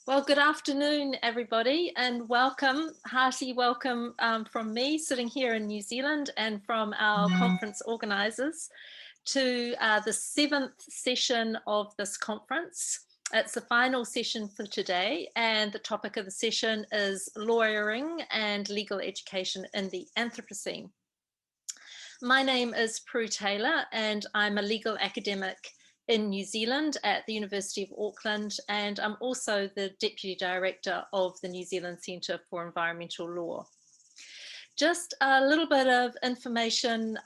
Well, good afternoon, everybody, and welcome, hearty welcome from me sitting here in New Zealand and from our conference organisers to the 7th session of this conference. It's the final session for today, and the topic of the session is lawyering and legal education in the Anthropocene. My name is Prue Taylor, and I'm a legal academic in New Zealand at the University of Auckland, and I'm also the Deputy Director of the New Zealand Centre for Environmental Law. Just a little bit of information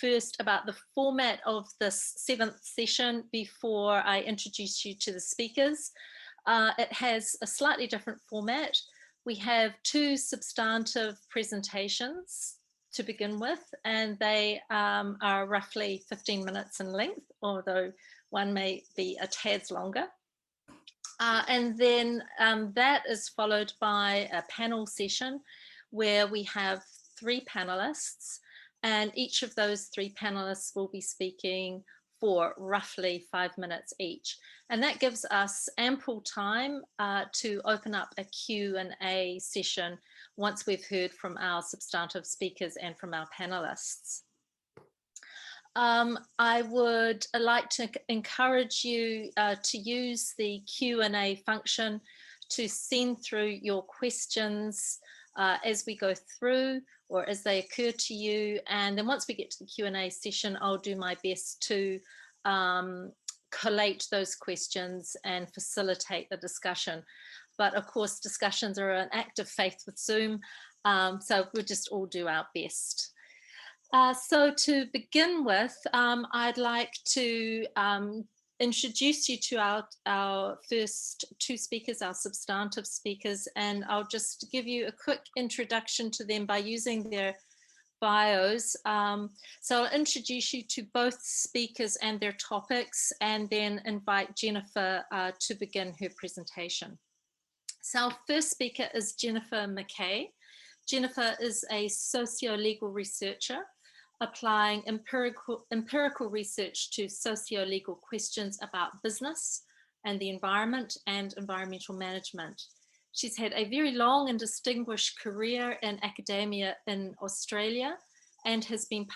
first about the format of this 7th session before I introduce you to the speakers. It has a slightly different format. We have 2 substantive presentations to begin with, and they are roughly 15 minutes in length, although one may be a tad longer. And then that is followed by a panel session where we have 3 panelists, and each of those 3 panelists will be speaking for roughly 5 minutes each. And that gives us ample time to open up a Q&A session once we've heard from our substantive speakers and from our panelists. I would like to encourage you to use the Q&A function to send through your questions as we go through or as they occur to you. And then once we get to the Q&A session, I'll do my best to collate those questions and facilitate the discussion. But of course, discussions are an act of faith with Zoom, so we'll just all do our best. So to begin with, I'd like to introduce you to our first 2 speakers, our substantive speakers, and I'll just give you a quick introduction to them by using their bios. So I'll introduce you to both speakers and their topics, and then invite Jennifer to begin her presentation. So our first speaker is Jennifer McKay. Jennifer is a socio-legal researcher applying empirical research to socio-legal questions about business and the environment and environmental management. She's had a very long and distinguished career in academia in Australia and has been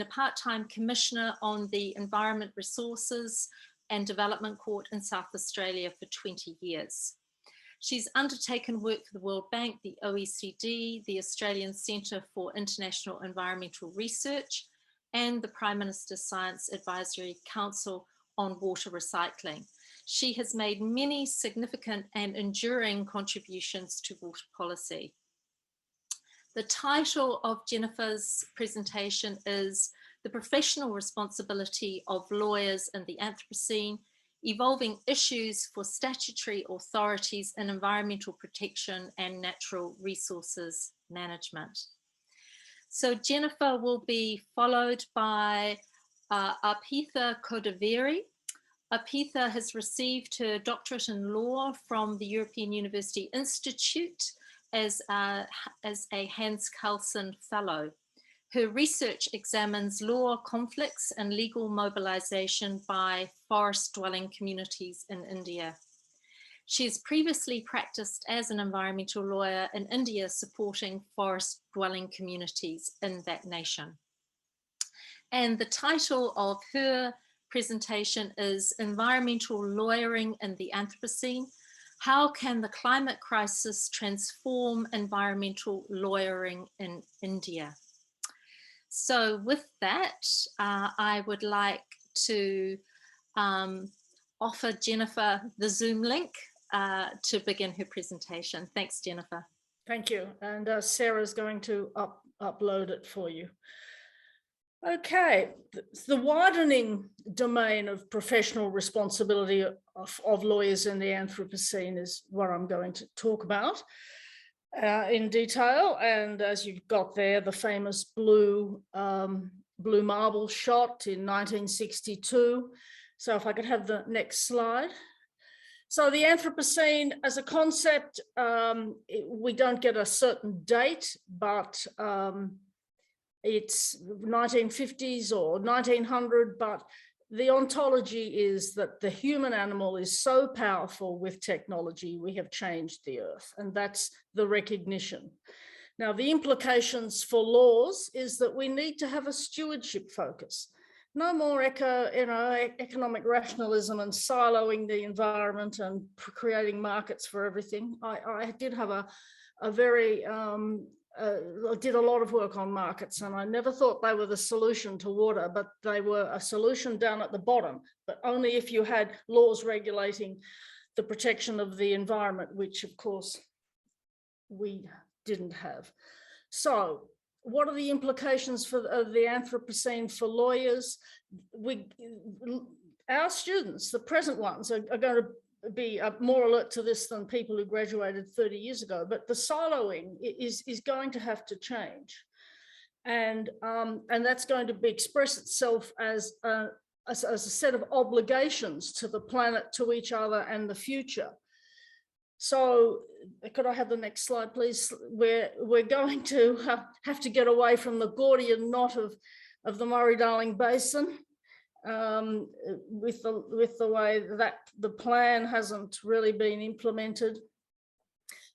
a part-time commissioner on the Environment Resources and Development Court in South Australia for 20 years. She's undertaken work for the World Bank, the OECD, the Australian Centre for International Environmental Research, and the Prime Minister's Science Advisory Council on water recycling. She has made many significant and enduring contributions to water policy. The title of Jennifer's presentation is The Professional Responsibility of Lawyers in the Anthropocene, Evolving Issues for Statutory Authorities in Environmental Protection and Natural Resources Management. So Jennifer will be followed by Arpitha Kodaveri. Arpitha has received her doctorate in law from the European University Institute as a Hans Kelsen Fellow. Her research examines law conflicts and legal mobilization by forest-dwelling communities in India. She has previously practiced as an environmental lawyer in India, supporting forest-dwelling communities in that nation. And the title of her presentation is Environmental Lawyering in the Anthropocene: How can the climate crisis transform environmental lawyering in India? So with that, I would like to offer Jennifer the Zoom link to begin her presentation. Thanks, Jennifer. Thank you. And Sarah's going to upload it for you. Okay, the widening domain of professional responsibility of lawyers in the Anthropocene is what I'm going to talk about in detail. And as you've got there, the famous blue marble shot in 1962. So if I could have the next slide. So the Anthropocene as a concept, we don't get a certain date, but it's 1950s or 1900, but the ontology is that the human animal is so powerful with technology, we have changed the earth, and that's the recognition. Now, the implications for laws is that we need to have a stewardship focus. No more economic rationalism and siloing the environment and creating markets for everything. I did have a very I did a lot of work on markets, and I never thought they were the solution to water, but they were a solution down at the bottom, but only if you had laws regulating the protection of the environment, which of course we didn't have. So what are the implications for the Anthropocene for lawyers? Our students, the present ones, are going to be more alert to this than people who graduated 30 years ago, but the siloing is going to have to change, and that's going to express itself as a set of obligations to the planet, to each other, and the future. So could I have the next slide, please? We're going to have to get away from the Gordian knot of the Murray-Darling Basin, with the way that the plan hasn't really been implemented,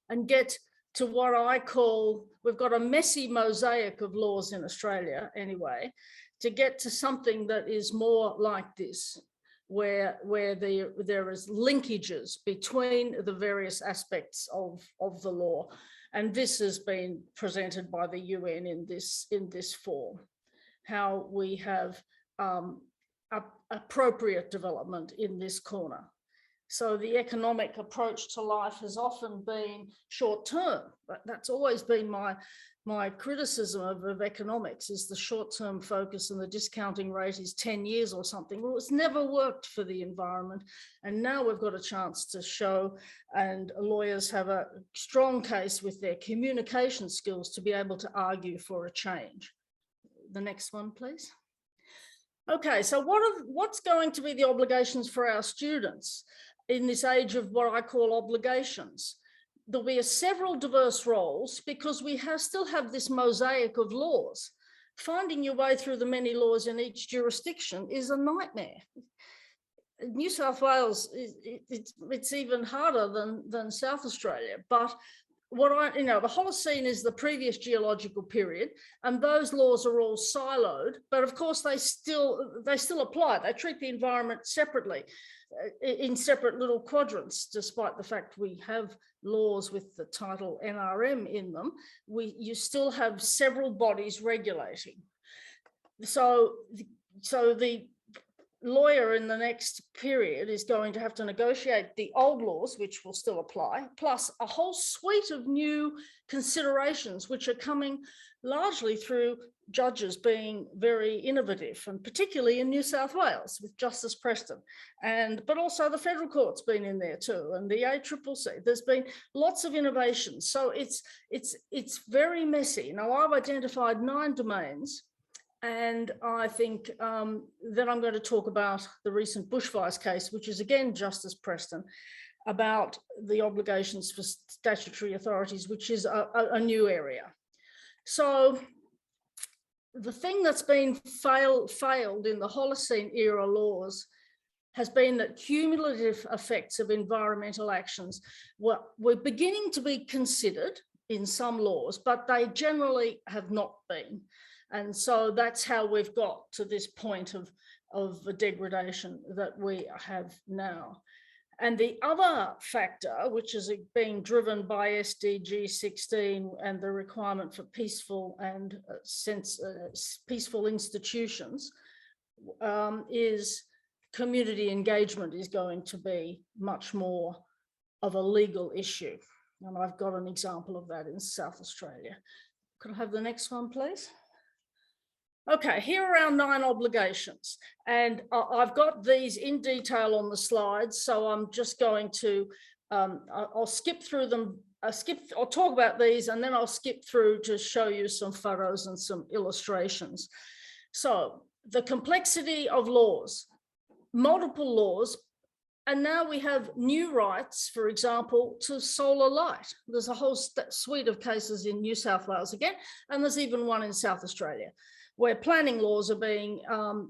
and get to what I call, we've got a messy mosaic of laws in Australia anyway, to get to something that is more like this, where there is linkages between the various aspects of the law. And this has been presented by the UN in this form, how we have appropriate development in this corner. So the economic approach to life has often been short-term, but that's always been my criticism of economics, is the short-term focus, and the discounting rate is 10 years or something. Well, it's never worked for the environment. And now we've got a chance to show, and lawyers have a strong case with their communication skills to be able to argue for a change. The next one, please. Okay, so what's going to be the obligations for our students in this age of what I call obligations? There'll be several diverse roles, because we still have this mosaic of laws. Finding your way through the many laws in each jurisdiction is a nightmare. New South Wales, it's even harder than South Australia. But the Holocene is the previous geological period, and those laws are all siloed, but of course they still apply. They treat the environment separately, in separate little quadrants, despite the fact we have laws with the title NRM in them. You still have several bodies regulating. So the lawyer in the next period is going to have to negotiate the old laws, which will still apply, plus a whole suite of new considerations, which are coming largely through judges being very innovative, and particularly in New South Wales with Justice Preston, but also the federal court's been in there too, and the ACCC. There's been lots of innovations. So it's very messy. Now, I've identified 9 domains. And I think that I'm going to talk about the recent bushfires case, which is again Justice Preston, about the obligations for statutory authorities, which is a new area. So the thing that's been failed in the Holocene era laws has been that cumulative effects of environmental actions were beginning to be considered in some laws, but they generally have not been. And so that's how we've got to this point of the degradation that we have now. And the other factor, which is being driven by SDG 16 and the requirement for peaceful and peaceful institutions, is community engagement is going to be much more of a legal issue. And I've got an example of that in South Australia. Could I have the next one, please? Okay, here are our 9 obligations, and I've got these in detail on the slides, so I'm just going to, I'll skip through them, I'll talk about these, and then I'll skip through to show you some photos and some illustrations. So the complexity of laws, multiple laws, and now we have new rights, for example, to solar light. There's a whole suite of cases in New South Wales again, and there's even one in South Australia. where planning laws are being,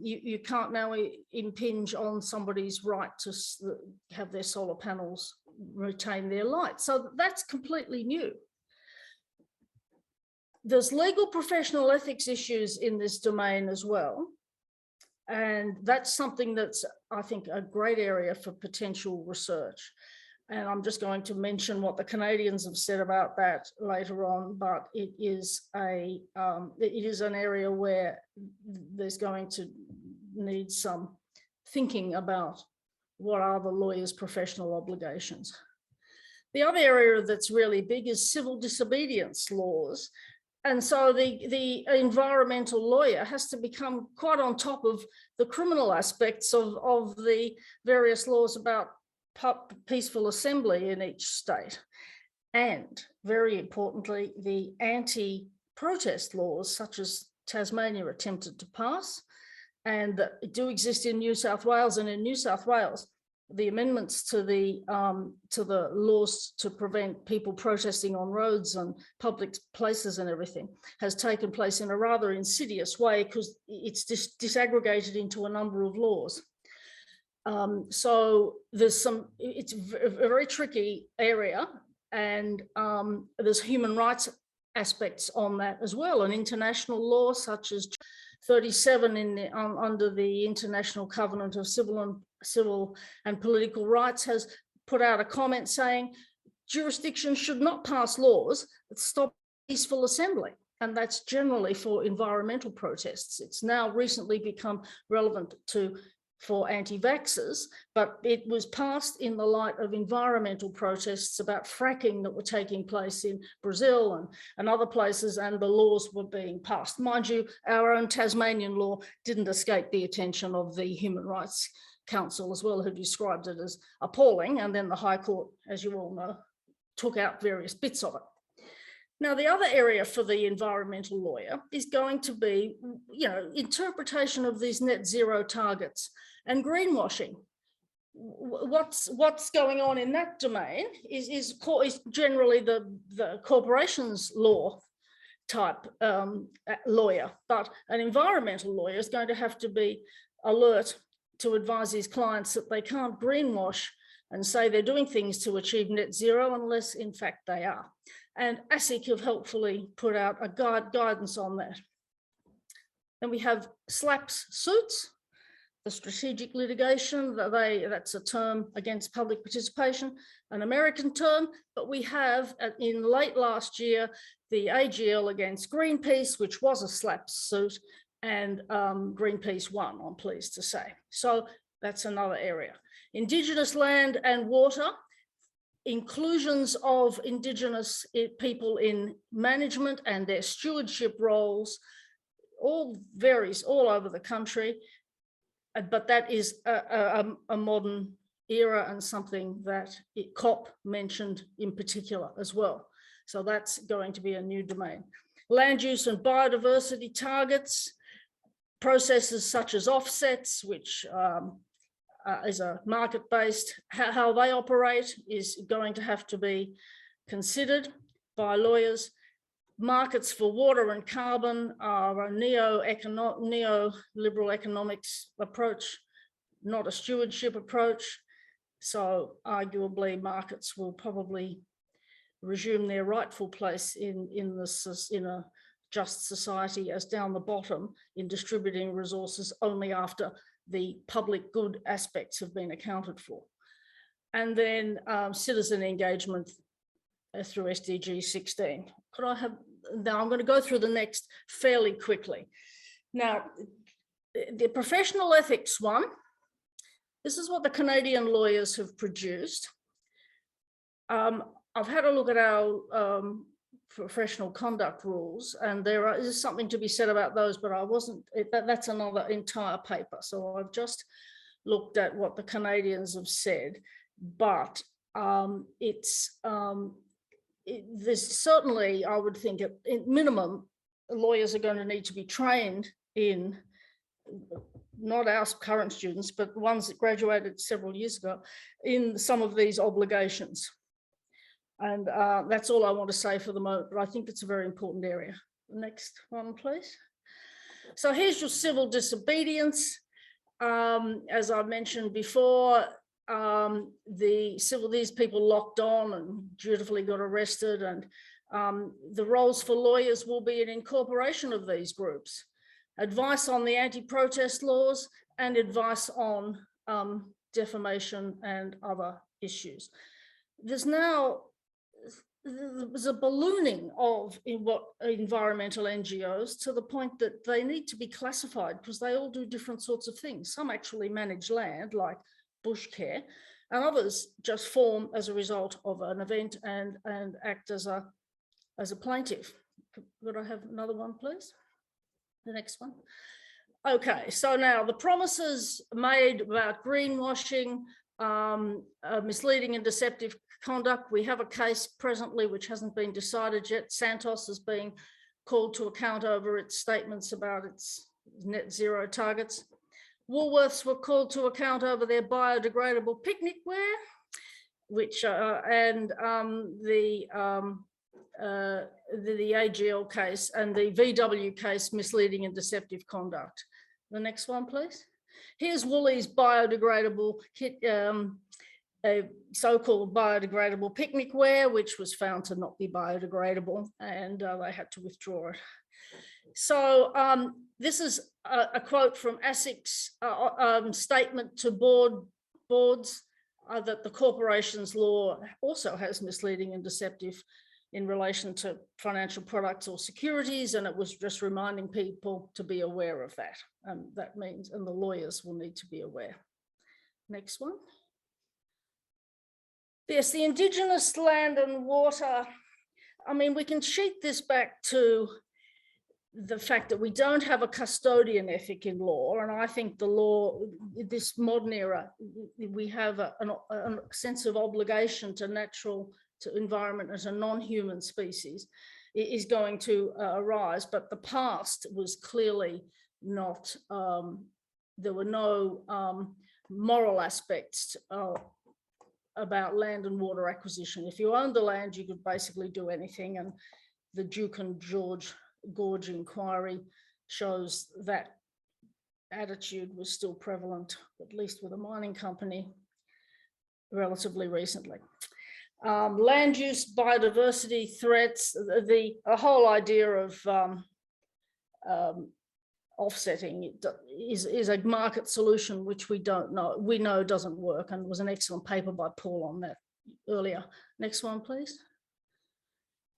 you can't now impinge on somebody's right to have their solar panels retain their light. So that's completely new. There's legal professional ethics issues in this domain as well. And that's something that's, I think, a great area for potential research. And I'm just going to mention what the Canadians have said about that later on, but it is an area where there's going to need some thinking about what are the lawyer's professional obligations. The other area that's really big is civil disobedience laws. And so the environmental lawyer has to become quite on top of the criminal aspects of the various laws about peaceful assembly in each state. And very importantly, the anti-protest laws, such as Tasmania attempted to pass, and that do exist in New South Wales. And in New South Wales, the amendments to the laws to prevent people protesting on roads and public places and everything has taken place in a rather insidious way, because it's disaggregated into a number of laws. So it's a very tricky area, and there's human rights aspects on that as well. And international law, such as 37 under the International Covenant of Civil and Political Rights, has put out a comment saying jurisdictions should not pass laws that stop peaceful assembly. And that's generally for environmental protests. It's now recently become relevant for anti-vaxxers, but it was passed in the light of environmental protests about fracking that were taking place in Brazil and other places, and the laws were being passed. Mind you, our own Tasmanian law didn't escape the attention of the Human Rights Council as well, who described it as appalling, and then the High Court, as you all know, took out various bits of it. Now, the other area for the environmental lawyer is going to be, interpretation of these net zero targets and greenwashing. What's going on in that domain is generally the corporations law type lawyer, but an environmental lawyer is going to have to be alert to advise his clients that they can't greenwash and say they're doing things to achieve net zero unless in fact they are. And ASIC have helpfully put out a guidance on that. Then we have SLAPS suits, the strategic litigation, that's a term against public participation, an American term, but we have in late last year, the AGL against Greenpeace, which was a SLAPS suit, and Greenpeace won, I'm pleased to say. So that's another area. Indigenous land and water, inclusions of Indigenous people in management and their stewardship roles, all varies all over the country, but that is a modern era and something that COP mentioned in particular as well. So that's going to be a new domain. Land use and biodiversity targets, processes such as offsets, which is a market-based, how they operate is going to have to be considered by lawyers. Markets for water and carbon are a neoliberal economics approach, not a stewardship approach. So arguably markets will probably resume their rightful place in a just society as down the bottom in distributing resources only after the public good aspects have been accounted for. And then citizen engagement through SDG 16. Now I'm going to go through the next fairly quickly. Now, the professional ethics one, this is what the Canadian lawyers have produced. I've had a look at our professional conduct rules, and there is something to be said about those, but that's another entire paper. So I've just looked at what the Canadians have said, but there's certainly, I would think at minimum, lawyers are going to need to be trained in, not our current students, but ones that graduated several years ago, in some of these obligations. And that's all I want to say for the moment, but I think it's a very important area. Next one, please. So here's your civil disobedience. As I mentioned before, these people locked on and dutifully got arrested, and the roles for lawyers will be an incorporation of these groups, advice on the anti-protest laws and advice on defamation and other issues. There's a ballooning of environmental NGOs to the point that they need to be classified because they all do different sorts of things. Some actually manage land like bush care, and others just form as a result of an event and act as a plaintiff. Could I have another one, please? The next one. Okay, so now the promises made about greenwashing, misleading and deceptive conduct. We have a case presently which hasn't been decided yet. Santos is being called to account over its statements about its net zero targets. Woolworths were called to account over their biodegradable picnic wear, which and the AGL case and the VW case, misleading and deceptive conduct. The next one, please. Here's Woolies' biodegradable so-called biodegradable picnic wear, which was found to not be biodegradable, and they had to withdraw it. So this is a quote from ASIC's statement to boards that the corporations law also has misleading and deceptive in relation to financial products or securities, and it was just reminding people to be aware of that. That means, and the lawyers will need to be aware. Next one. Yes, the Indigenous land and water. I mean, we can sheet this back to the fact that we don't have a custodian ethic in law, and I think the law, this modern era, we have a sense of obligation to environment as a non-human species is going to arise, but the past was clearly not, there were no moral aspects about land and water acquisition. If you owned the land, you could basically do anything, and the Duke and George Gorge inquiry shows that attitude was still prevalent, at least with a mining company, relatively recently. Land use, biodiversity threats, the whole idea of offsetting is a market solution which we know doesn't work, and was an excellent paper by Paul on that earlier. Next one, please.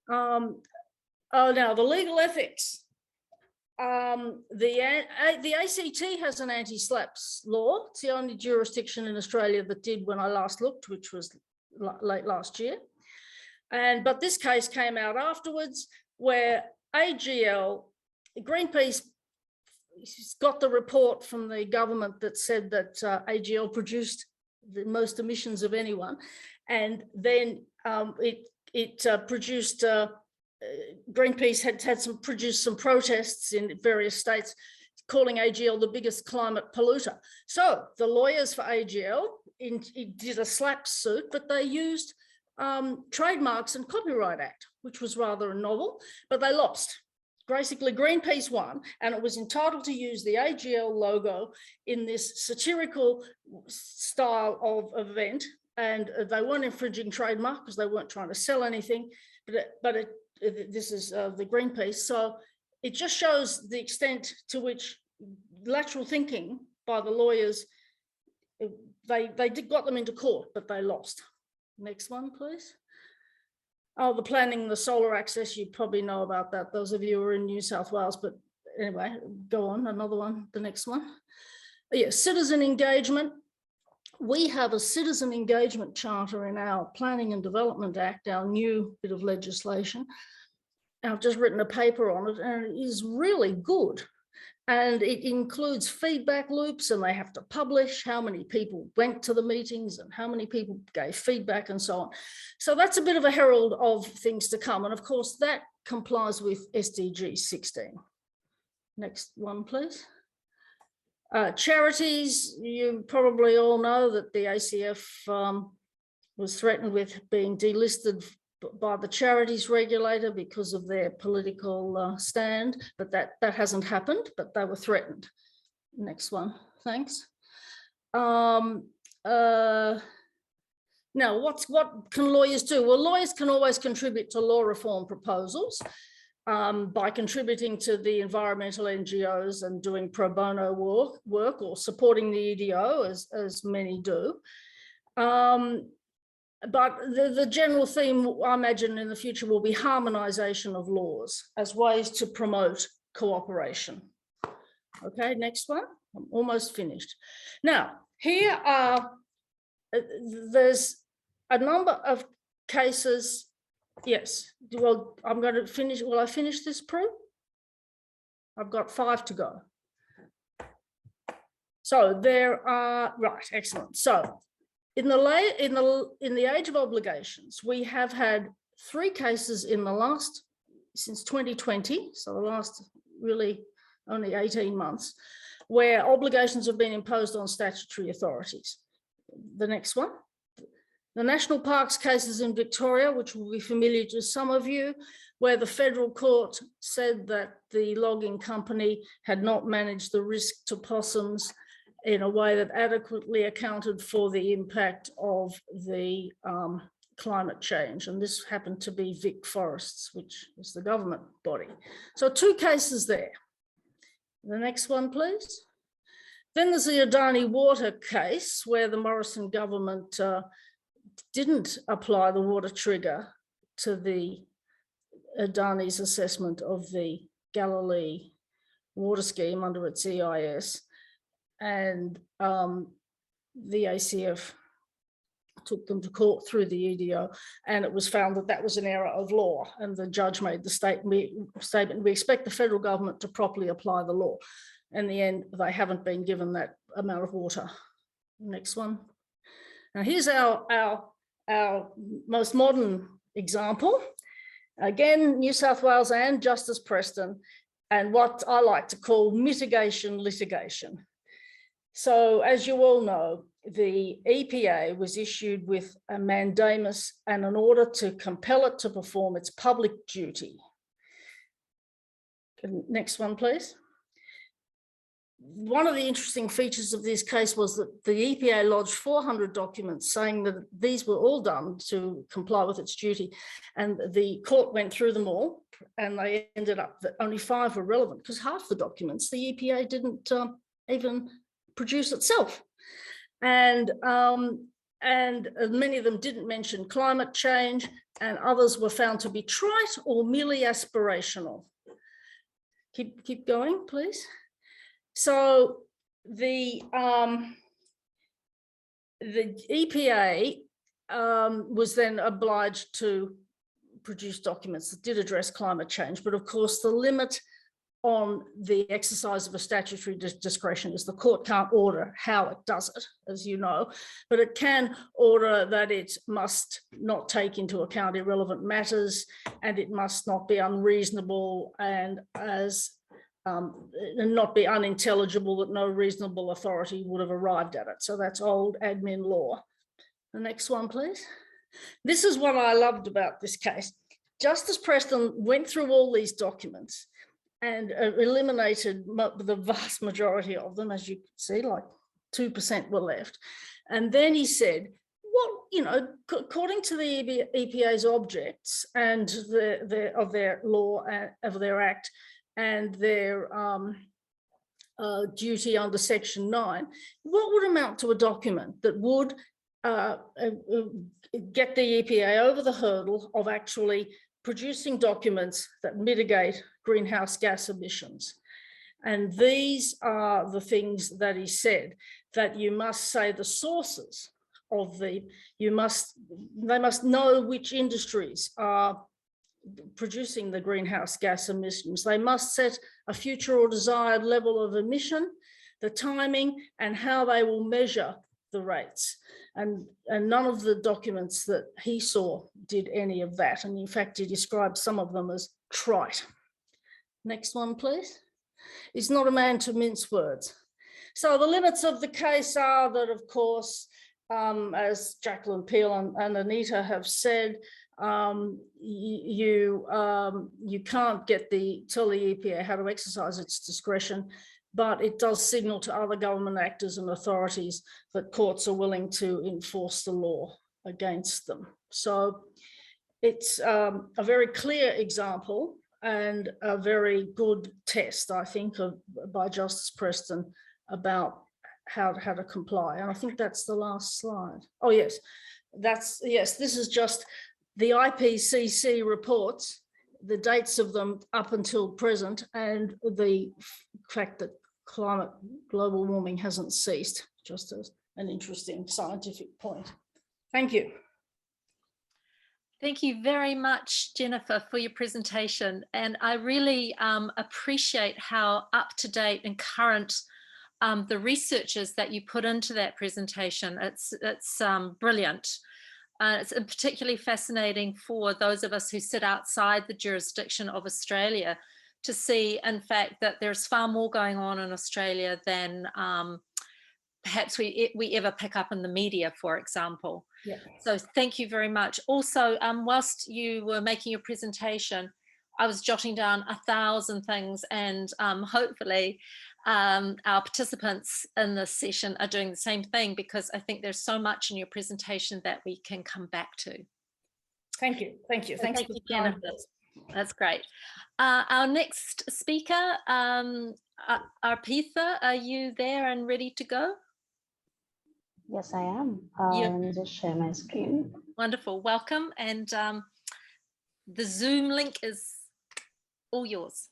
Now the legal ethics. The ACT has an anti-slaps law. It's the only jurisdiction in Australia that did when I last looked, which was late last year. But this case came out afterwards, where AGL, Greenpeace got the report from the government that said that AGL produced the most emissions of anyone, and then it produced. Greenpeace had produced some protests in various states calling AGL the biggest climate polluter. So the lawyers for AGL did a slap suit, but they used Trademarks and Copyright Act, which was rather novel, but they lost. Basically, Greenpeace won, and it was entitled to use the AGL logo in this satirical style of event, and they weren't infringing trademark because they weren't trying to sell anything, but this is the Greenpeace. So it just shows the extent to which lateral thinking by the lawyers, they got them into court, but they lost. Next one, please. Oh, the planning, the solar access, you probably know about that, those of you who are in New South Wales, but anyway, go on, another one, the next one. Yeah, citizen engagement. We have a citizen engagement charter in our Planning and Development Act, our new bit of legislation. I've just written a paper on it, and it is really good. And it includes feedback loops, and they have to publish how many people went to the meetings and how many people gave feedback and so on. So that's a bit of a herald of things to come. And of course, that complies with SDG 16. Next one, please. Charities, you probably all know that the ACF was threatened with being delisted by the charities regulator because of their political stand, but that hasn't happened, but they were threatened. Next one, thanks. Now, what can lawyers do? Well, lawyers can always contribute to law reform proposals by contributing to the environmental NGOs and doing pro bono work or supporting the EDO, as many do. But the general theme, I imagine, in the future will be harmonisation of laws as ways to promote cooperation. Okay, next one. I'm almost finished. Now, here are, there's a number of cases. Yes, well, I'm going to finish. Will I finish this, Prue? I've got 5 to go. So there are, right, excellent. So in the age of obligations, we have had 3 cases in the last, since 2020, so the last really only 18 months, where obligations have been imposed on statutory authorities. The next one. The national parks cases in Victoria, which will be familiar to some of you, where the federal court said that the logging company had not managed the risk to possums in a way that adequately accounted for the impact of the climate change. And this happened to be Vic Forests, which is the government body. So 2 cases there. The next one, please. Then there's the Adani Water case, where the Morrison government didn't apply the water trigger to the Adani's assessment of the Galilee water scheme under its EIS. And the ACF took them to court through the EDO, and it was found that that was an error of law. And the judge made the statement, we expect the federal government to properly apply the law. In the end, they haven't been given that amount of water. Next one. Now here's our most modern example. Again, New South Wales and Justice Preston, and what I like to call mitigation litigation. So as you all know, the EPA was issued with a mandamus and an order to compel it to perform its public duty. Next one, please. One of the interesting features of this case was that the EPA lodged 400 documents saying that these were all done to comply with its duty. And the court went through them all, and they ended up that only 5 were relevant, because half the documents the EPA didn't even produce itself. And many of them didn't mention climate change, and others were found to be trite or merely aspirational. Keep going, please. So the EPA was then obliged to produce documents that did address climate change, but of course the limit on the exercise of a statutory discretion is the court can't order how it does it, as you know, but it can order that it must not take into account irrelevant matters, and it must not be unreasonable, and not be unintelligible, that no reasonable authority would have arrived at it. So that's old admin law. The next one, please. This is what I loved about this case. Justice Preston went through all these documents and eliminated the vast majority of them, as you can see, like 2% were left. And then he said, well, you know, according to the EPA's objects and of their law, of their act, and their duty under Section 9, what would amount to a document that would get the EPA over the hurdle of actually producing documents that mitigate greenhouse gas emissions? And these are the things that he said, that you must say the sources of they must know which industries are producing the greenhouse gas emissions. They must set a future or desired level of emission, the timing, and how they will measure the rates. And none of the documents that he saw did any of that. And in fact, he described some of them as trite. Next one, please. He's not a man to mince words. So the limits of the case are that, of course, as Jacqueline Peel and Anita have said, you can't tell the EPA how to exercise its discretion, but it does signal to other government actors and authorities that courts are willing to enforce the law against them. So it's a very clear example and a very good test, I think, by Justice Preston about how to comply. And I think that's the last slide. Oh, yes, this is just the IPCC reports, the dates of them up until present, and the fact that global warming hasn't ceased, just as an interesting scientific point. Thank you. Thank you very much, Jennifer, for your presentation. And I really appreciate how up-to-date and current the research is that you put into that presentation. It's brilliant. It's particularly fascinating for those of us who sit outside the jurisdiction of Australia to see, in fact, that there's far more going on in Australia than perhaps we ever pick up in the media, for example. Yeah. So thank you very much. Also, whilst you were making your presentation, I was jotting down 1,000 things, and hopefully our participants in this session are doing the same thing, because I think there's so much in your presentation that we can come back to. Thank you. Thank you. Thanks, thank you, Jennifer. That's great. Our next speaker, Arpitha, are you there and ready to go? Yes, I am. Let me just share my screen. Wonderful. Welcome. And the Zoom link is all yours.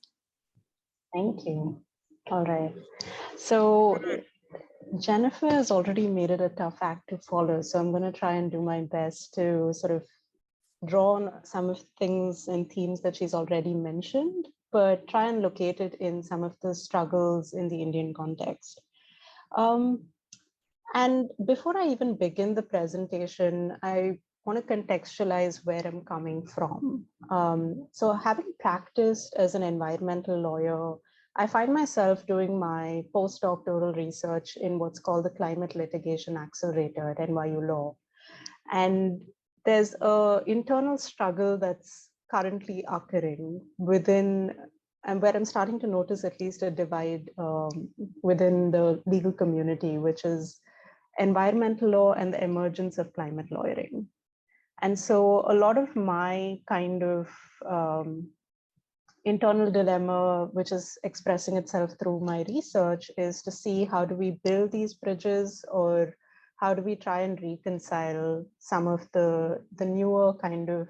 Thank you. All right. So Jennifer has already made it a tough act to follow. So I'm going to try and do my best to sort of draw on some of the things and themes that she's already mentioned, but try and locate it in some of the struggles in the Indian context. And before I even begin the presentation, I want to contextualize where I'm coming from. So having practiced as an environmental lawyer, I find myself doing my postdoctoral research in what's called the Climate Litigation Accelerator at NYU Law. And there's an internal struggle that's currently occurring within, and where I'm starting to notice at least a divide within the legal community, which is environmental law and the emergence of climate lawyering. And so a lot of my kind of internal dilemma, which is expressing itself through my research, is to see how do we build these bridges, or how do we try and reconcile some of the newer kind of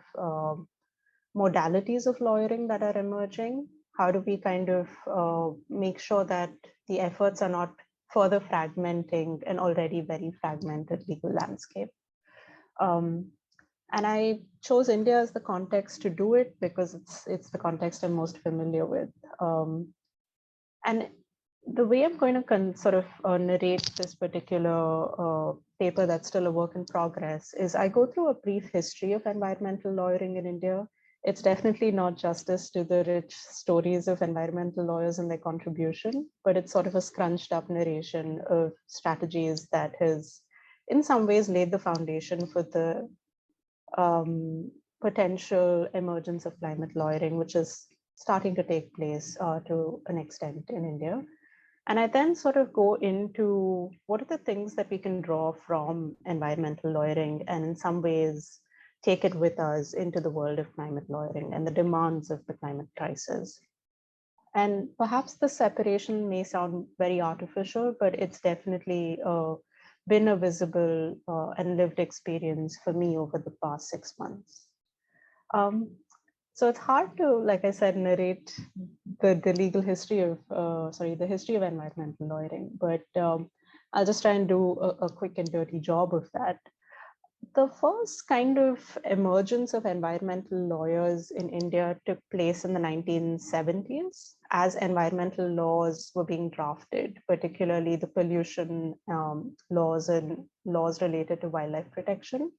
modalities of lawyering that are emerging? How do we kind of make sure that the efforts are not further fragmenting an already very fragmented legal landscape? And I chose India as the context to do it because it's the context I'm most familiar with. And the way I'm going to sort of narrate this particular paper that's still a work in progress is I go through a brief history of environmental lawyering in India. It's definitely not justice to the rich stories of environmental lawyers and their contribution, but it's sort of a scrunched up narration of strategies that has in some ways laid the foundation for the potential emergence of climate lawyering, which is starting to take place to an extent in India. And I then sort of go into what are the things that we can draw from environmental lawyering and in some ways take it with us into the world of climate lawyering and the demands of the climate crisis. And perhaps the separation may sound very artificial, but it's definitely been a visible and lived experience for me over the past 6 months. So it's hard to, like I said, narrate the legal history of, the history of environmental lawyering, but I'll just try and do a quick and dirty job of that. The first kind of emergence of environmental lawyers in India took place in the 1970s as environmental laws were being drafted, particularly the pollution laws and laws related to wildlife protection.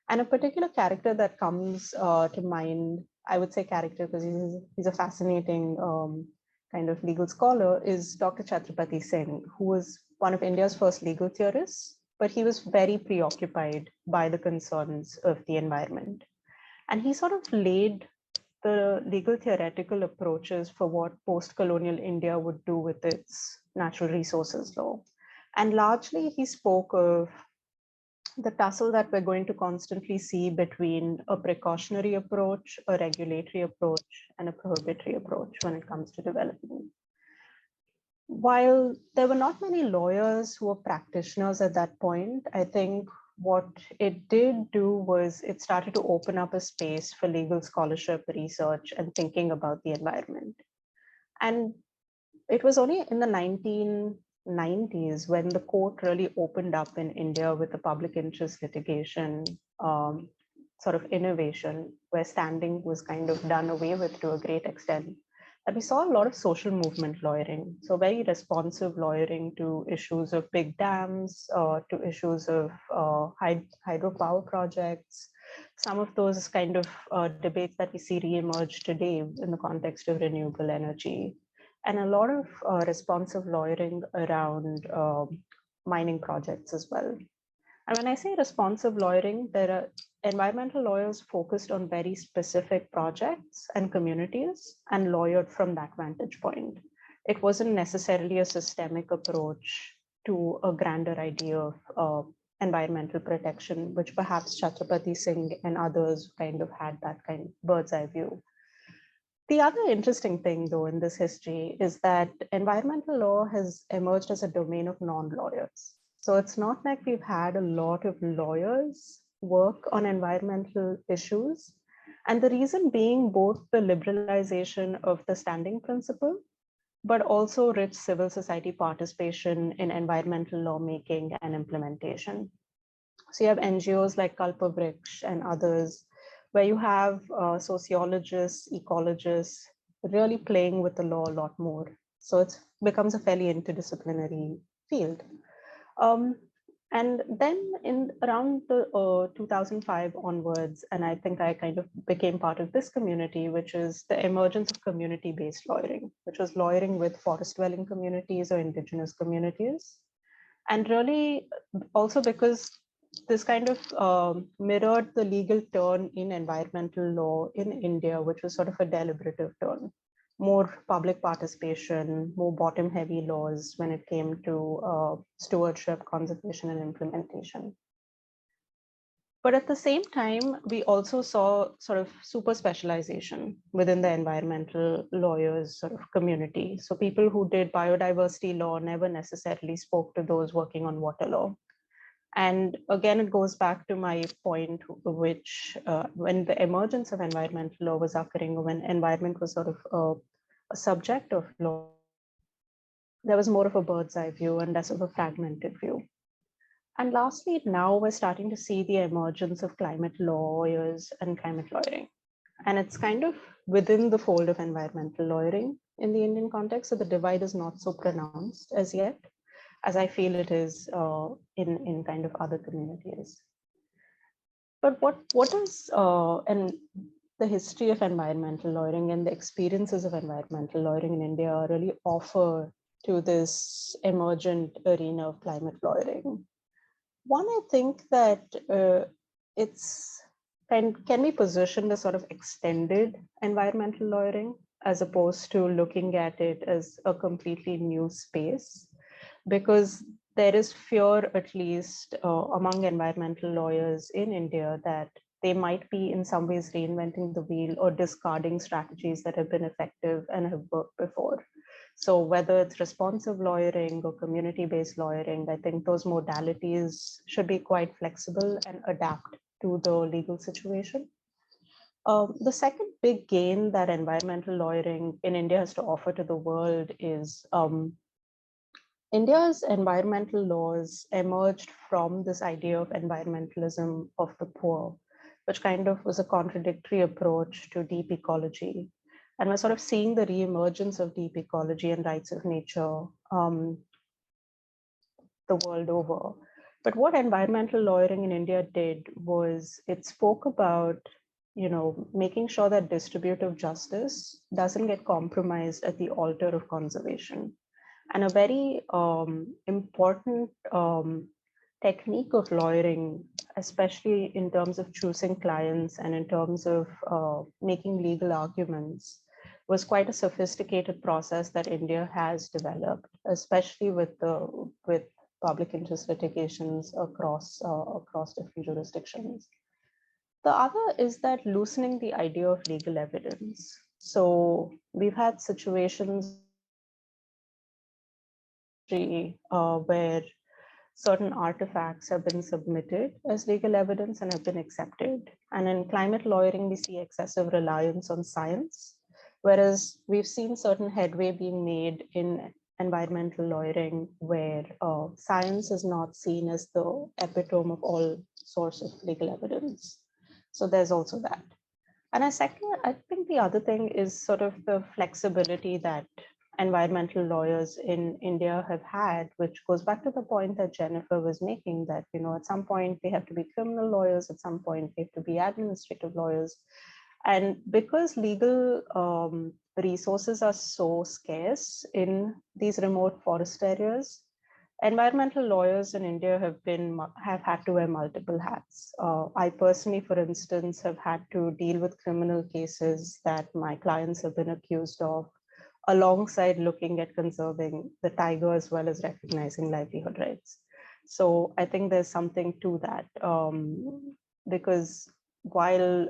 And a particular character that comes to mind, I would say character because he's a fascinating kind of legal scholar, is Dr. Chhatrapati Singh, who was one of India's first legal theorists, but he was very preoccupied by the concerns of the environment. And he sort of laid the legal theoretical approaches for what post-colonial India would do with its natural resources law. And largely he spoke of the tussle that we're going to constantly see between a precautionary approach, a regulatory approach, and a prohibitory approach when it comes to development. While there were not many lawyers who were practitioners at that point, I think what it did do was it started to open up a space for legal scholarship, research, and thinking about the environment. And it was only in the 1990s when the court really opened up in India with the public interest litigation sort of innovation, where standing was kind of done away with to a great extent. And we saw a lot of social movement lawyering, so very responsive lawyering to issues of big dams, to issues of hydropower projects. Some of those kind of debates that we see reemerge today in the context of renewable energy, and a lot of responsive lawyering around mining projects as well. And when I say responsive lawyering, there are environmental lawyers focused on very specific projects and communities and lawyered from that vantage point. It wasn't necessarily a systemic approach to a grander idea of environmental protection, which perhaps Chhatrapati Singh and others kind of had that kind of bird's eye view. The other interesting thing, though, in this history is that environmental law has emerged as a domain of non-lawyers. So it's not like we've had a lot of lawyers work on environmental issues. And the reason being both the liberalization of the standing principle, but also rich civil society participation in environmental lawmaking and implementation. So you have NGOs like Kalpavriksha and others, where you have sociologists, ecologists really playing with the law a lot more. So it becomes a fairly interdisciplinary field. And then in around the 2005 onwards, and I think I kind of became part of this community, which is the emergence of community-based lawyering, which was lawyering with forest-dwelling communities or indigenous communities. And really also because this kind of mirrored the legal turn in environmental law in India, which was sort of a deliberative turn, more public participation, more bottom-heavy laws when it came to stewardship, conservation, and implementation. But at the same time, we also saw sort of super specialization within the environmental lawyers sort of community. So people who did biodiversity law never necessarily spoke to those working on water law. And again, it goes back to my point, which when the emergence of environmental law was occurring, when environment was sort of a subject of law, there was more of a bird's eye view and less of a fragmented view. And lastly, now we're starting to see the emergence of climate lawyers and climate lawyering. And it's kind of within the fold of environmental lawyering in the Indian context. So the divide is not so pronounced as yet, as I feel it is in kind of other communities. But what is, and the history of environmental lawyering and the experiences of environmental lawyering in India really offer to this emergent arena of climate lawyering? One, I think that it's can be positioned as sort of extended environmental lawyering as opposed to looking at it as a completely new space, because there is fear, at least among environmental lawyers in India, that they might be in some ways reinventing the wheel or discarding strategies that have been effective and have worked before. So whether it's responsive lawyering or community-based lawyering, I think those modalities should be quite flexible and adapt to the legal situation. The second big gain that environmental lawyering in India has to offer to the world is India's environmental laws emerged from this idea of environmentalism of the poor, which kind of was a contradictory approach to deep ecology. And we're sort of seeing the reemergence of deep ecology and rights of nature the world over. But what environmental lawyering in India did was it spoke about, making sure that distributive justice doesn't get compromised at the altar of conservation. And a very important technique of lawyering especially in terms of choosing clients and in terms of making legal arguments, was quite a sophisticated process that India has developed, especially with public interest litigations across different jurisdictions. The other is that loosening the idea of legal evidence. So we've had situations where certain artifacts have been submitted as legal evidence and have been accepted. And in climate lawyering, we see excessive reliance on science, whereas we've seen certain headway being made in environmental lawyering where science is not seen as the epitome of all source of legal evidence. So there's also that. And I think the other thing is sort of the flexibility that environmental lawyers in India have had, which goes back to the point that Jennifer was making, that, you know, at some point they have to be criminal lawyers, at some point they have to be administrative lawyers. And because legal resources are so scarce in these remote forest areas, environmental lawyers in India have had to wear multiple hats. I personally, for instance, have had to deal with criminal cases that my clients have been accused of, alongside looking at conserving the tiger as well as recognizing livelihood rights. So I think there's something to that, because while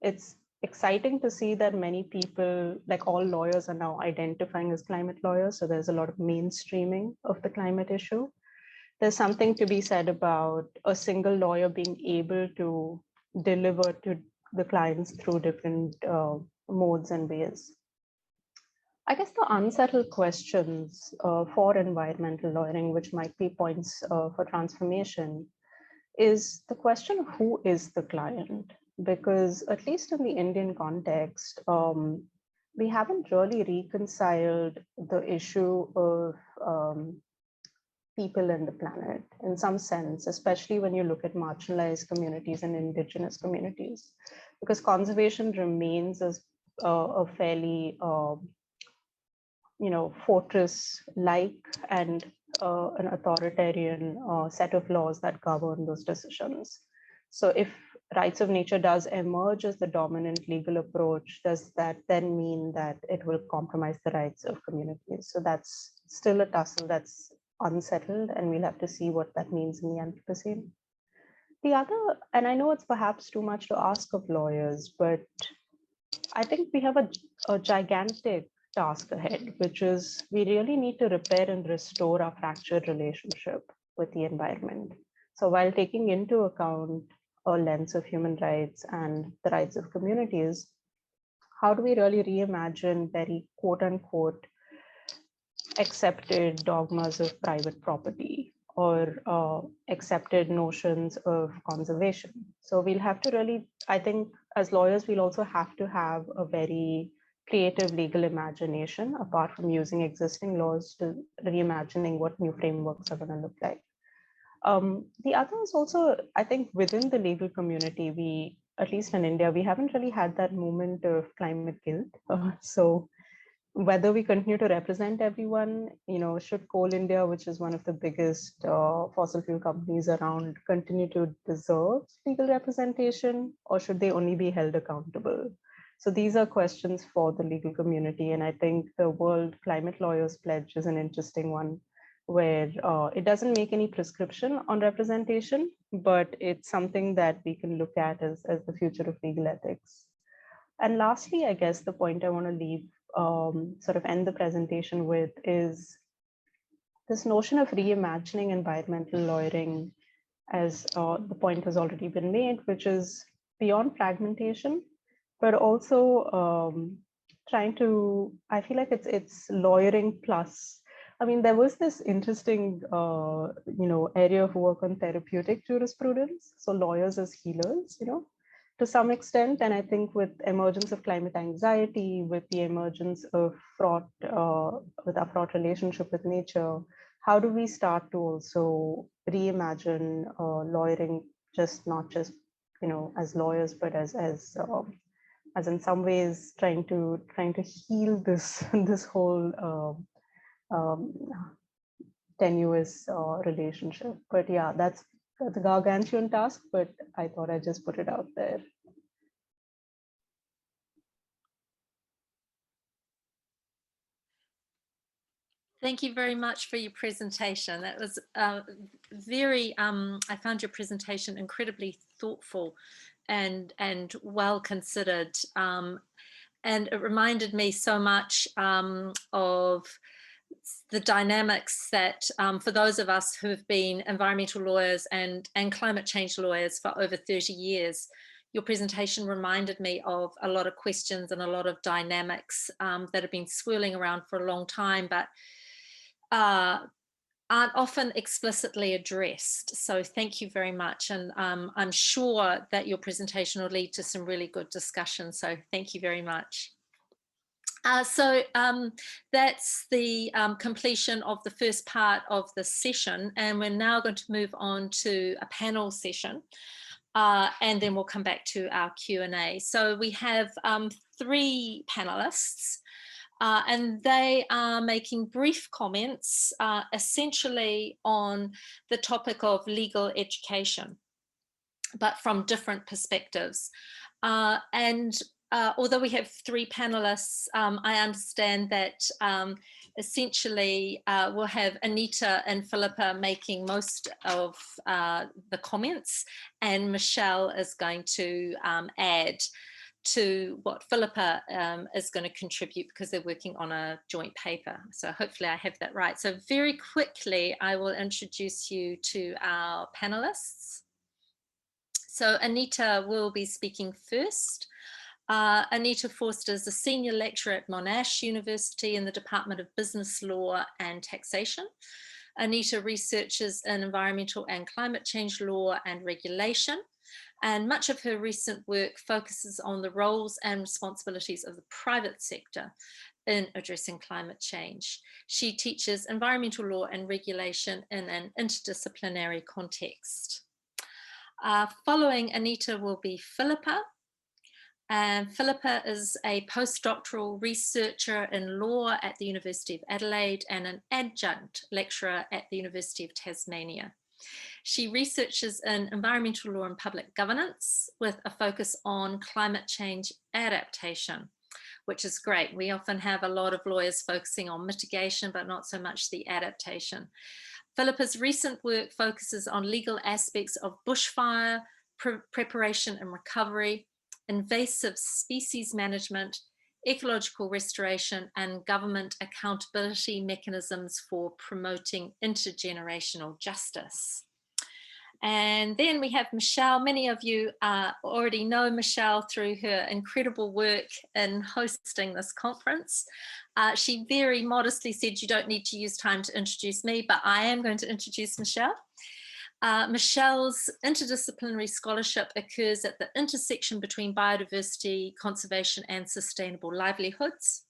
it's exciting to see that many people, like all lawyers, are now identifying as climate lawyers. So there's a lot of mainstreaming of the climate issue. There's something to be said about a single lawyer being able to deliver to the clients through different modes and ways. I guess the unsettled questions for environmental lawyering, which might be points for transformation, is the question of who is the client? Because at least in the Indian context, we haven't really reconciled the issue of people and the planet in some sense, especially when you look at marginalized communities and indigenous communities, because conservation remains as a fairly fortress-like and an authoritarian set of laws that govern those decisions. So if rights of nature does emerge as the dominant legal approach, does that then mean that it will compromise the rights of communities? So that's still a tussle that's unsettled, and we'll have to see what that means in the Anthropocene. The other, and I know it's perhaps too much to ask of lawyers, but I think we have a gigantic task ahead, which is we really need to repair and restore our fractured relationship with the environment. So while taking into account a lens of human rights and the rights of communities, how do we really reimagine very quote unquote accepted dogmas of private property or accepted notions of conservation? So we'll have to really, I think as lawyers, we'll also have to have a very creative legal imagination, apart from using existing laws to reimagining what new frameworks are going to look like. The other is also, I think within the legal community, we, at least in India, we haven't really had that moment of climate guilt. So whether we continue to represent everyone, should Coal India, which is one of the biggest fossil fuel companies around, continue to deserve legal representation, or should they only be held accountable? So these are questions for the legal community. And I think the World Climate Lawyers Pledge is an interesting one, where it doesn't make any prescription on representation, but it's something that we can look at as the future of legal ethics. And lastly, I guess the point I want to leave, sort of end the presentation with, is this notion of reimagining environmental lawyering, as the point has already been made, which is beyond fragmentation, but also trying to, I feel like it's lawyering plus. I mean, there was this interesting, area of work on therapeutic jurisprudence. So lawyers as healers, to some extent. And I think with emergence of climate anxiety, with the emergence of fraud, with our fraught relationship with nature, how do we start to also reimagine lawyering, not just, as lawyers, but as in some ways trying to heal this this whole tenuous relationship. But yeah, that's the gargantuan task, but I thought I'd just put it out there. Thank you very much for your presentation. That was I found your presentation incredibly thoughtful and well considered. And it reminded me so much of the dynamics that for those of us who have been environmental lawyers and climate change lawyers for over 30 years, your presentation reminded me of a lot of questions and a lot of dynamics that have been swirling around for a long time, but aren't often explicitly addressed. So thank you very much. And I'm sure that your presentation will lead to some really good discussion. So thank you very much. So that's the completion of the first part of the session. And we're now going to move on to a panel session. And then we'll come back to our Q&A. So we have 3 panelists. And they are making brief comments essentially on the topic of legal education, but from different perspectives. Although we have 3 panelists, I understand that essentially we'll have Anita and Philippa making most of the comments, and Michelle is going to add to what Philippa is going to contribute, because they're working on a joint paper. So hopefully I have that right. So very quickly, I will introduce you to our panelists. So Anita will be speaking first. Anita Forster is a senior lecturer at Monash University in the Department of Business Law and Taxation. Anita researches in environmental and climate change law and regulation, and much of her recent work focuses on the roles and responsibilities of the private sector in addressing climate change. She teaches environmental law and regulation in an interdisciplinary context. Following Anita will be Philippa. And Philippa is a postdoctoral researcher in law at the University of Adelaide and an adjunct lecturer at the University of Tasmania. She researches in environmental law and public governance with a focus on climate change adaptation, which is great. We often have a lot of lawyers focusing on mitigation, but not so much the adaptation. Philippa's recent work focuses on legal aspects of bushfire, preparation and recovery, invasive species management, ecological restoration, and government accountability mechanisms for promoting intergenerational justice. And then we have Michelle. Many of you already know Michelle through her incredible work in hosting this conference. She very modestly said you don't need to use time to introduce me, but I am going to introduce Michelle. Michelle's interdisciplinary scholarship occurs at the intersection between biodiversity, conservation, and sustainable livelihoods.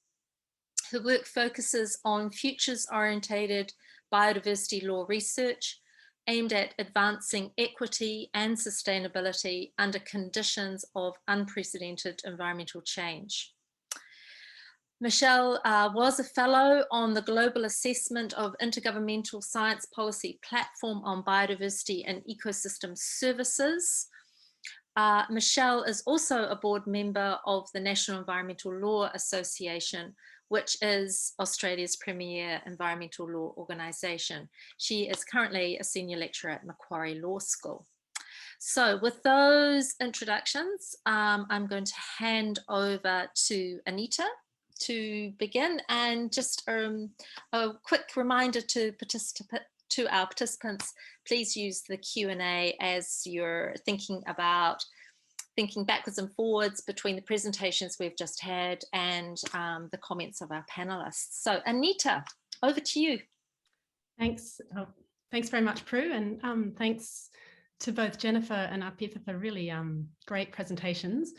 Her work focuses on futures-orientated biodiversity law research aimed at advancing equity and sustainability under conditions of unprecedented environmental change. Michelle was a fellow on the Global Assessment of Intergovernmental Science Policy Platform on Biodiversity and Ecosystem Services. Michelle is also a board member of the National Environmental Law Association, which is Australia's premier environmental law organisation. She is currently a senior lecturer at Macquarie Law School. So with those introductions, I'm going to hand over to Anita to begin, and just a quick reminder to our participants, please use the Q&A as you're thinking backwards and forwards between the presentations we've just had and the comments of our panelists. So Anita, over to you. Thanks. Thanks very much, Prue, and thanks to both Jennifer and Arpitha for really great presentations.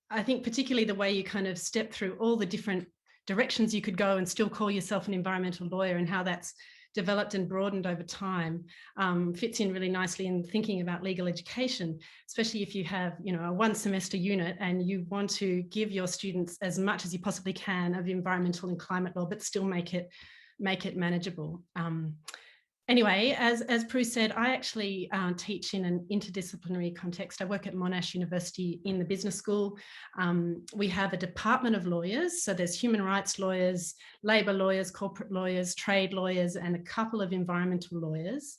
I think particularly the way you kind of step through all the different directions you could go and still call yourself an environmental lawyer, and how that's developed and broadened over time fits in really nicely in thinking about legal education, especially if you have, you know, a 1 semester unit and you want to give your students as much as you possibly can of environmental and climate law, but still make it manageable. Anyway, as Prue said, I actually teach in an interdisciplinary context. I work at Monash University in the business school. We have a department of lawyers. So there's human rights lawyers, labour lawyers, corporate lawyers, trade lawyers, and a couple of environmental lawyers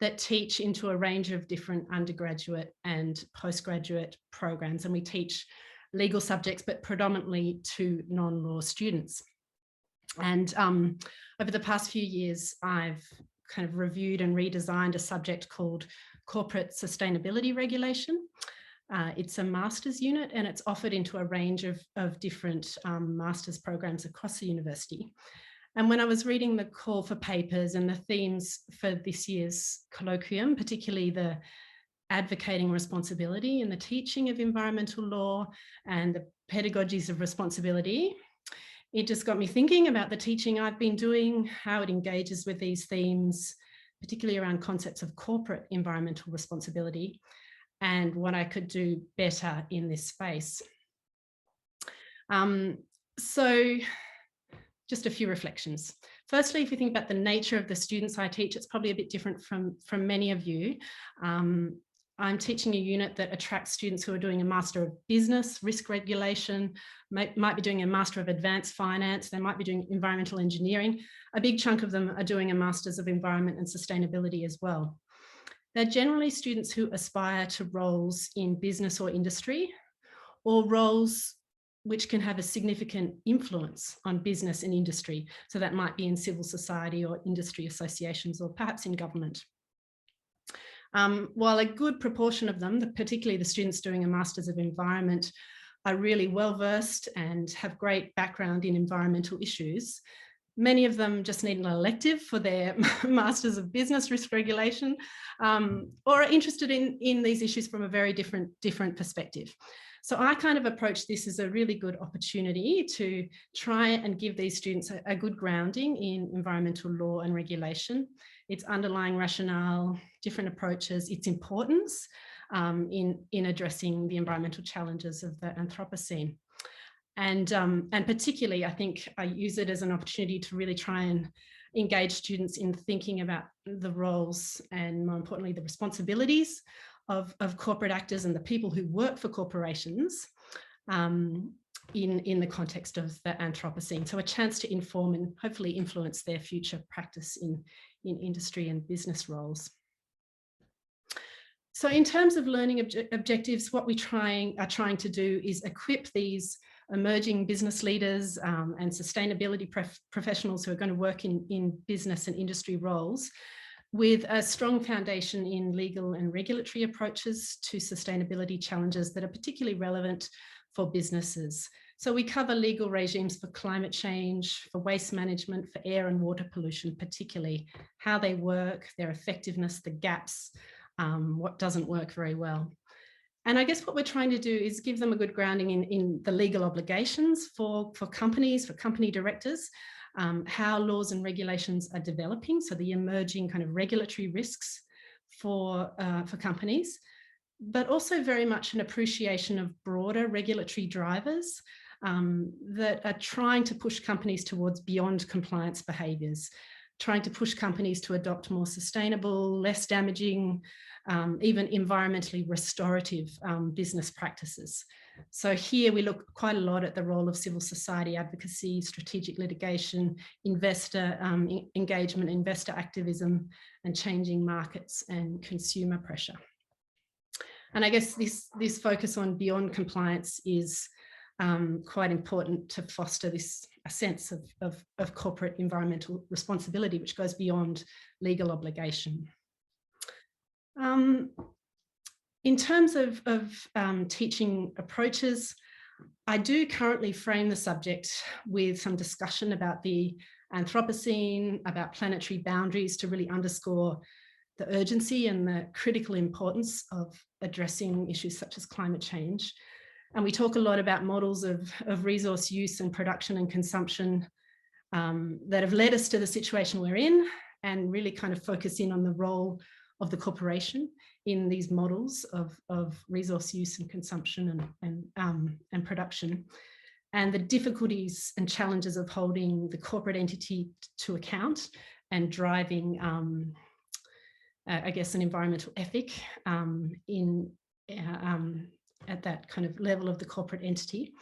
that teach into a range of different undergraduate and postgraduate programs. And we teach legal subjects, but predominantly to non-law students. And over the past few years, I've kind of reviewed and redesigned a subject called Corporate Sustainability Regulation. It's a master's unit and it's offered into a range of different master's programs across the university. And when I was reading the call for papers and the themes for this year's colloquium, particularly the advocating responsibility in the teaching of environmental law and the pedagogies of responsibility, it just got me thinking about the teaching I've been doing, how it engages with these themes, particularly around concepts of corporate environmental responsibility, and what I could do better in this space. So just a few reflections. Firstly, if you think about the nature of the students I teach, it's probably a bit different from many of you. I'm teaching a unit that attracts students who are doing a Master of Business, Risk Regulation, might be doing a Master of Advanced Finance, they might be doing environmental engineering. A big chunk of them are doing a Masters of Environment and Sustainability as well. They're generally students who aspire to roles in business or industry, or roles which can have a significant influence on business and industry. So that might be in civil society or industry associations, or perhaps in government. While a good proportion of them, particularly the students doing a Masters of Environment, are really well-versed and have great background in environmental issues, many of them just need an elective for their Masters of Business Risk Regulation, or are interested in these issues from a very different perspective. So I kind of approach this as a really good opportunity to try and give these students a good grounding in environmental law and regulation, its underlying rationale, different approaches, its importance in addressing the environmental challenges of the Anthropocene. And particularly, I think I use it as an opportunity to really try and engage students in thinking about the roles and, more importantly, the responsibilities of corporate actors and the people who work for corporations in the context of the Anthropocene. So a chance to inform and hopefully influence their future practice in industry and business roles. So in terms of learning objectives, what we are trying to do is equip these emerging business leaders and sustainability professionals who are going to work in business and industry roles with a strong foundation in legal and regulatory approaches to sustainability challenges that are particularly relevant for businesses. So we cover legal regimes for climate change, for waste management, for air and water pollution, particularly how they work, their effectiveness, the gaps, what doesn't work very well. And I guess what we're trying to do is give them a good grounding in the legal obligations for companies, for company directors, how laws and regulations are developing, so the emerging kind of regulatory risks for companies, but also very much an appreciation of broader regulatory drivers that are trying to push companies towards beyond compliance behaviours, trying to push companies to adopt more sustainable, less damaging, even environmentally restorative business practices. So here we look quite a lot at the role of civil society advocacy, strategic litigation, investor engagement, investor activism, and changing markets and consumer pressure. And I guess this focus on beyond compliance is quite important to foster a sense of corporate environmental responsibility, which goes beyond legal obligation. In terms of teaching approaches, I do currently frame the subject with some discussion about the Anthropocene, about planetary boundaries, to really underscore the urgency and the critical importance of addressing issues such as climate change. And we talk a lot about models of resource use and production and consumption that have led us to the situation we're in, and really kind of focus in on the role of the corporation in these models of resource use and consumption and production, and the difficulties and challenges of holding the corporate entity to account and driving I guess, an environmental ethic at that kind of level of the corporate entity.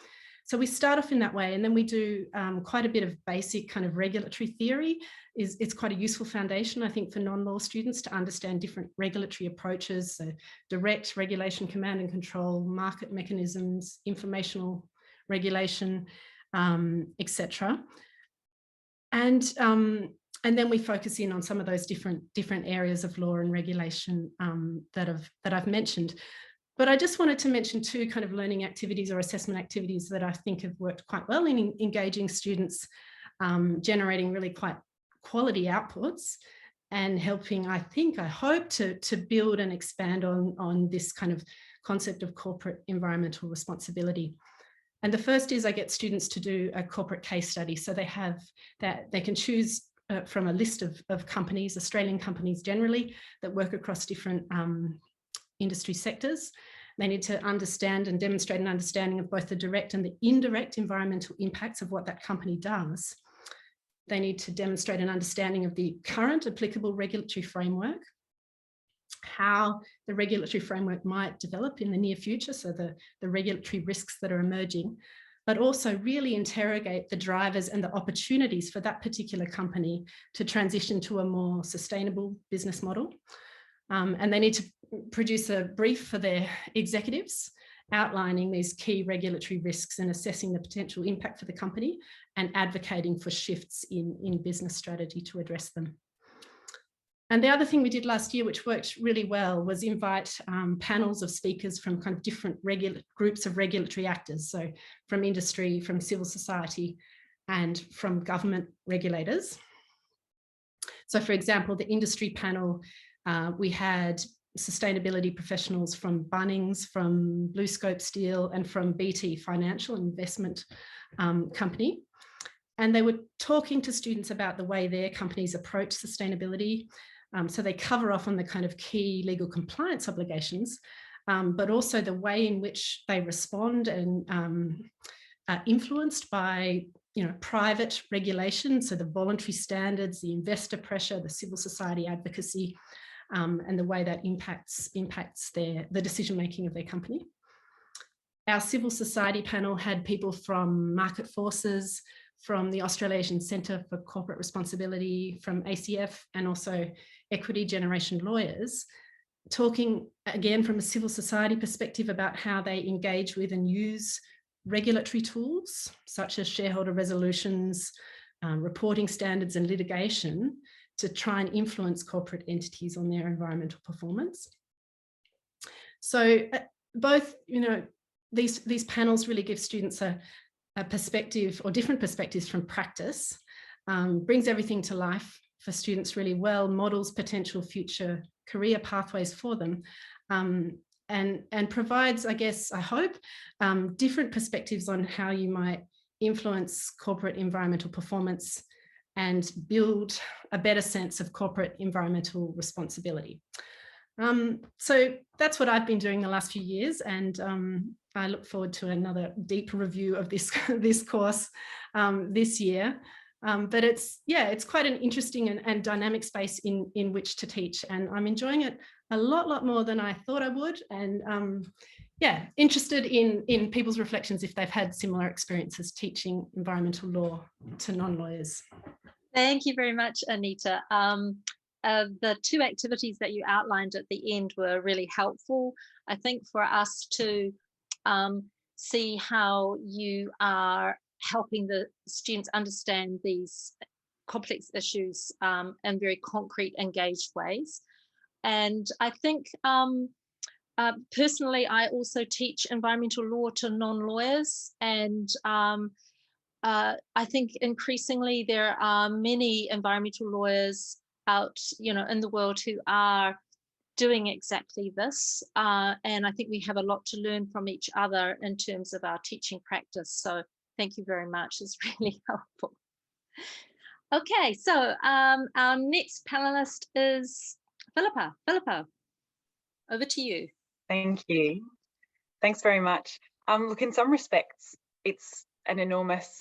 So we start off in that way, and then we do quite a bit of basic kind of regulatory theory. It's quite a useful foundation, I think, for non-law students to understand different regulatory approaches, so direct regulation, command and control, market mechanisms, informational regulation, etc. And then we focus in on some of those different areas of law and regulation that I've mentioned. But I just wanted to mention two kind of learning activities or assessment activities that I think have worked quite well in engaging students, generating really quite quality outputs and helping, I hope, to build and expand on this kind of concept of corporate environmental responsibility. And the first is I get students to do a corporate case study. So they can choose from a list of companies, Australian companies generally, that work across different industry sectors. They need to understand and demonstrate an understanding of both the direct and the indirect environmental impacts of what that company does. They need to demonstrate an understanding of the current applicable regulatory framework, how the regulatory framework might develop in the near future, so the regulatory risks that are emerging, but also really interrogate the drivers and the opportunities for that particular company to transition to a more sustainable business model. And they need to produce a brief for their executives outlining these key regulatory risks and assessing the potential impact for the company and advocating for shifts in business strategy to address them. And the other thing we did last year, which worked really well, was invite panels of speakers from kind of different groups of regulatory actors. So from industry, from civil society, and from government regulators. So for example, the industry panel, we had sustainability professionals from Bunnings, from BlueScope Steel, and from BT Financial Investment Company. And they were talking to students about the way their companies approach sustainability. So they cover off on the kind of key legal compliance obligations, but also the way in which they respond and are influenced by private regulation, so the voluntary standards, the investor pressure, the civil society advocacy, and the way that impacts the decision-making of their company. Our civil society panel had people from Market Forces, from the Australasian Centre for Corporate Responsibility, from ACF, and also Equity Generation Lawyers, talking again from a civil society perspective about how they engage with and use regulatory tools, such as shareholder resolutions, reporting standards and litigation, to try and influence corporate entities on their environmental performance. So both, these panels really give students a perspective or different perspectives from practice, brings everything to life for students really well, models potential future career pathways for them, and provides, I guess, I hope, different perspectives on how you might influence corporate environmental performance and build a better sense of corporate environmental responsibility. So that's what I've been doing the last few years, and I look forward to another deeper review of this course this year. But it's quite an interesting and dynamic space in which to teach, and I'm enjoying it a lot more than I thought I would, and interested in people's reflections if they've had similar experiences teaching environmental law to non-lawyers. Thank you very much, Anita. The two activities that you outlined at the end were really helpful, I think, for us to see how you are helping the students understand these complex issues in very concrete, engaged ways. And I think personally, I also teach environmental law to non-lawyers, and I think increasingly there are many environmental lawyers out, in the world who are doing exactly this. And I think we have a lot to learn from each other in terms of our teaching practice. So thank you very much. It's really helpful. Okay, so our next panelist is Philippa. Philippa, over to you. Thank you. Thanks very much. Look, in some respects, it's an enormous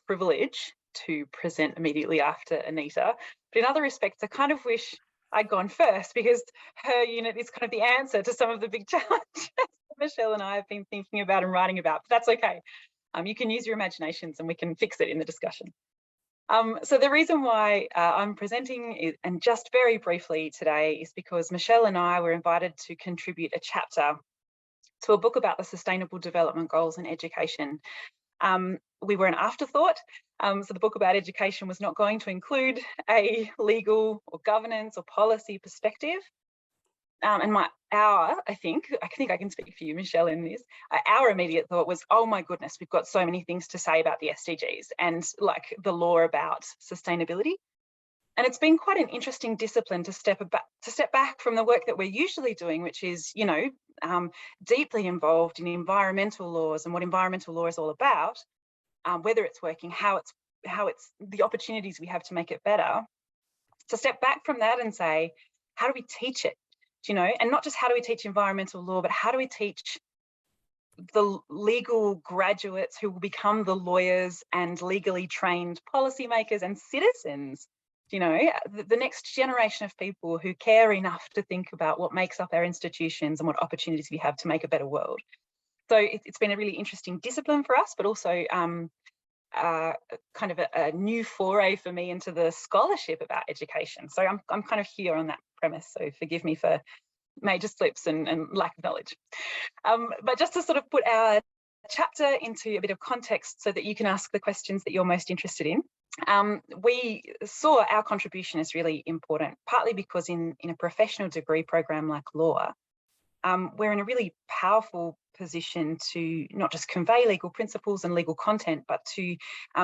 privilege to present immediately after Anita. But in other respects, I kind of wish I'd gone first, because her unit is kind of the answer to some of the big challenges that Michelle and I have been thinking about and writing about. But that's okay. You can use your imaginations and we can fix it in the discussion. So the reason why I'm presenting, and just very briefly today, is because Michelle and I were invited to contribute a chapter to a book about the Sustainable Development Goals in education. We were an afterthought, so the book about education was not going to include a legal or governance or policy perspective. And I think I can speak for you, Michelle, in this. Our immediate thought was, oh my goodness, we've got so many things to say about the SDGs and like the law about sustainability. And it's been quite an interesting discipline to step back from the work that we're usually doing, which is, you know, deeply involved in environmental laws and what environmental law is all about, whether it's working, how it's the opportunities we have to make it better. To step back from that and say, how do we teach it? You know, and not just how do we teach environmental law, but how do we teach the legal graduates who will become the lawyers and legally trained policymakers and citizens, you know, the next generation of people who care enough to think about what makes up our institutions and what opportunities we have to make a better world. So it's been a really interesting discipline for us, but also kind of a new foray for me into the scholarship about education. So I'm kind of here on that premise, so forgive me for major slips and lack of knowledge. But just to sort of put our chapter into a bit of context so that you can ask the questions that you're most interested in, we saw our contribution as really important, partly because in a professional degree program like law, we're in a really powerful position to not just convey legal principles and legal content, but to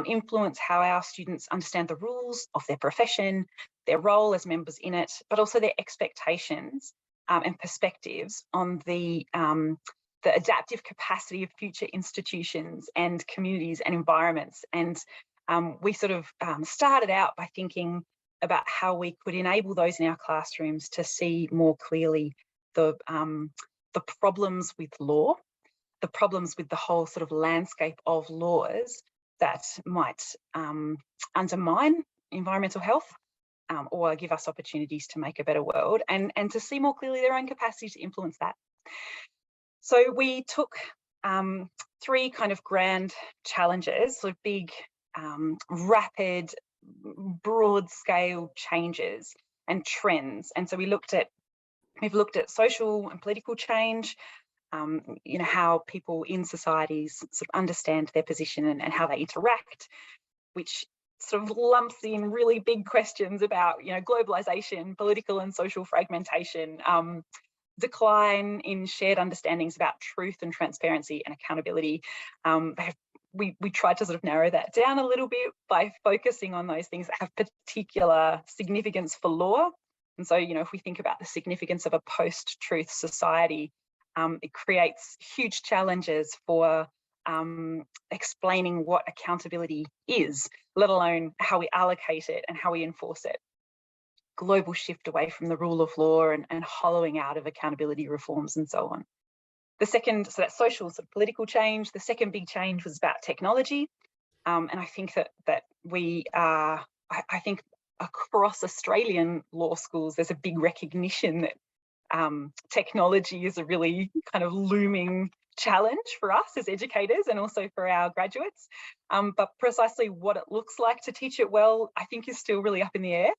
influence how our students understand the rules of their profession, their role as members in it, but also their expectations and perspectives on the adaptive capacity of future institutions and communities and environments. And we sort of started out by thinking about how we could enable those in our classrooms to see more clearly the problems with law, the problems with the whole sort of landscape of laws that might undermine environmental health or give us opportunities to make a better world, and to see more clearly their own capacity to influence that. So we took 3 kind of grand challenges, sort of big, rapid, broad scale changes and trends. And so we've looked at social and political change, you know, how people in societies sort of understand their position and how they interact, which sort of lumps in really big questions about, you know, globalization, political and social fragmentation, decline in shared understandings about truth and transparency and accountability. We tried to sort of narrow that down a little bit by focusing on those things that have particular significance for law. And so, you know, if we think about the significance of a post-truth society, it creates huge challenges for explaining what accountability is, let alone how we allocate it and how we enforce it. Global shift away from the rule of law and hollowing out of accountability reforms and so on. The second, so that's social, sort of political change. The second big change was about technology. And I think that we are, I think across Australian law schools, there's a big recognition that technology is a really kind of looming challenge for us as educators and also for our graduates. But precisely what it looks like to teach it well, I think is still really up in the air.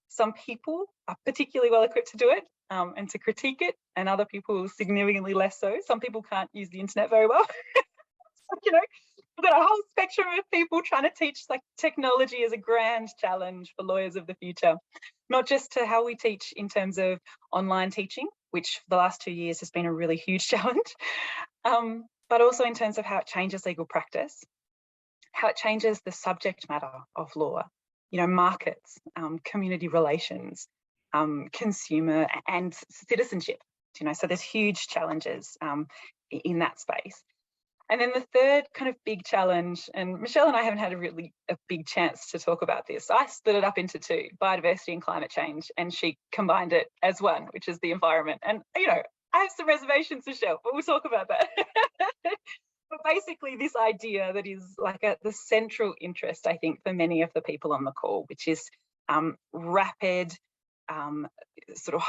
Some people are particularly well equipped to do it and to critique it, and other people significantly less so. Some people can't use the internet very well. You know, we've got a whole spectrum of people trying to teach like technology as a grand challenge for lawyers of the future, not just to how we teach in terms of online teaching, which for the last 2 years has been a really huge challenge, but also in terms of how it changes legal practice, how it changes the subject matter of law, you know, markets, community relations, consumer and citizenship, you know, so there's huge challenges in that space. And then the third kind of big challenge, and Michelle and I haven't had a big chance to talk about this. I split it up into 2, biodiversity and climate change, and she combined it as one, which is the environment. And, you know, I have some reservations, Michelle, but we'll talk about that. But basically this idea that is like the central interest, I think, for many of the people on the call, which is rapid, sort of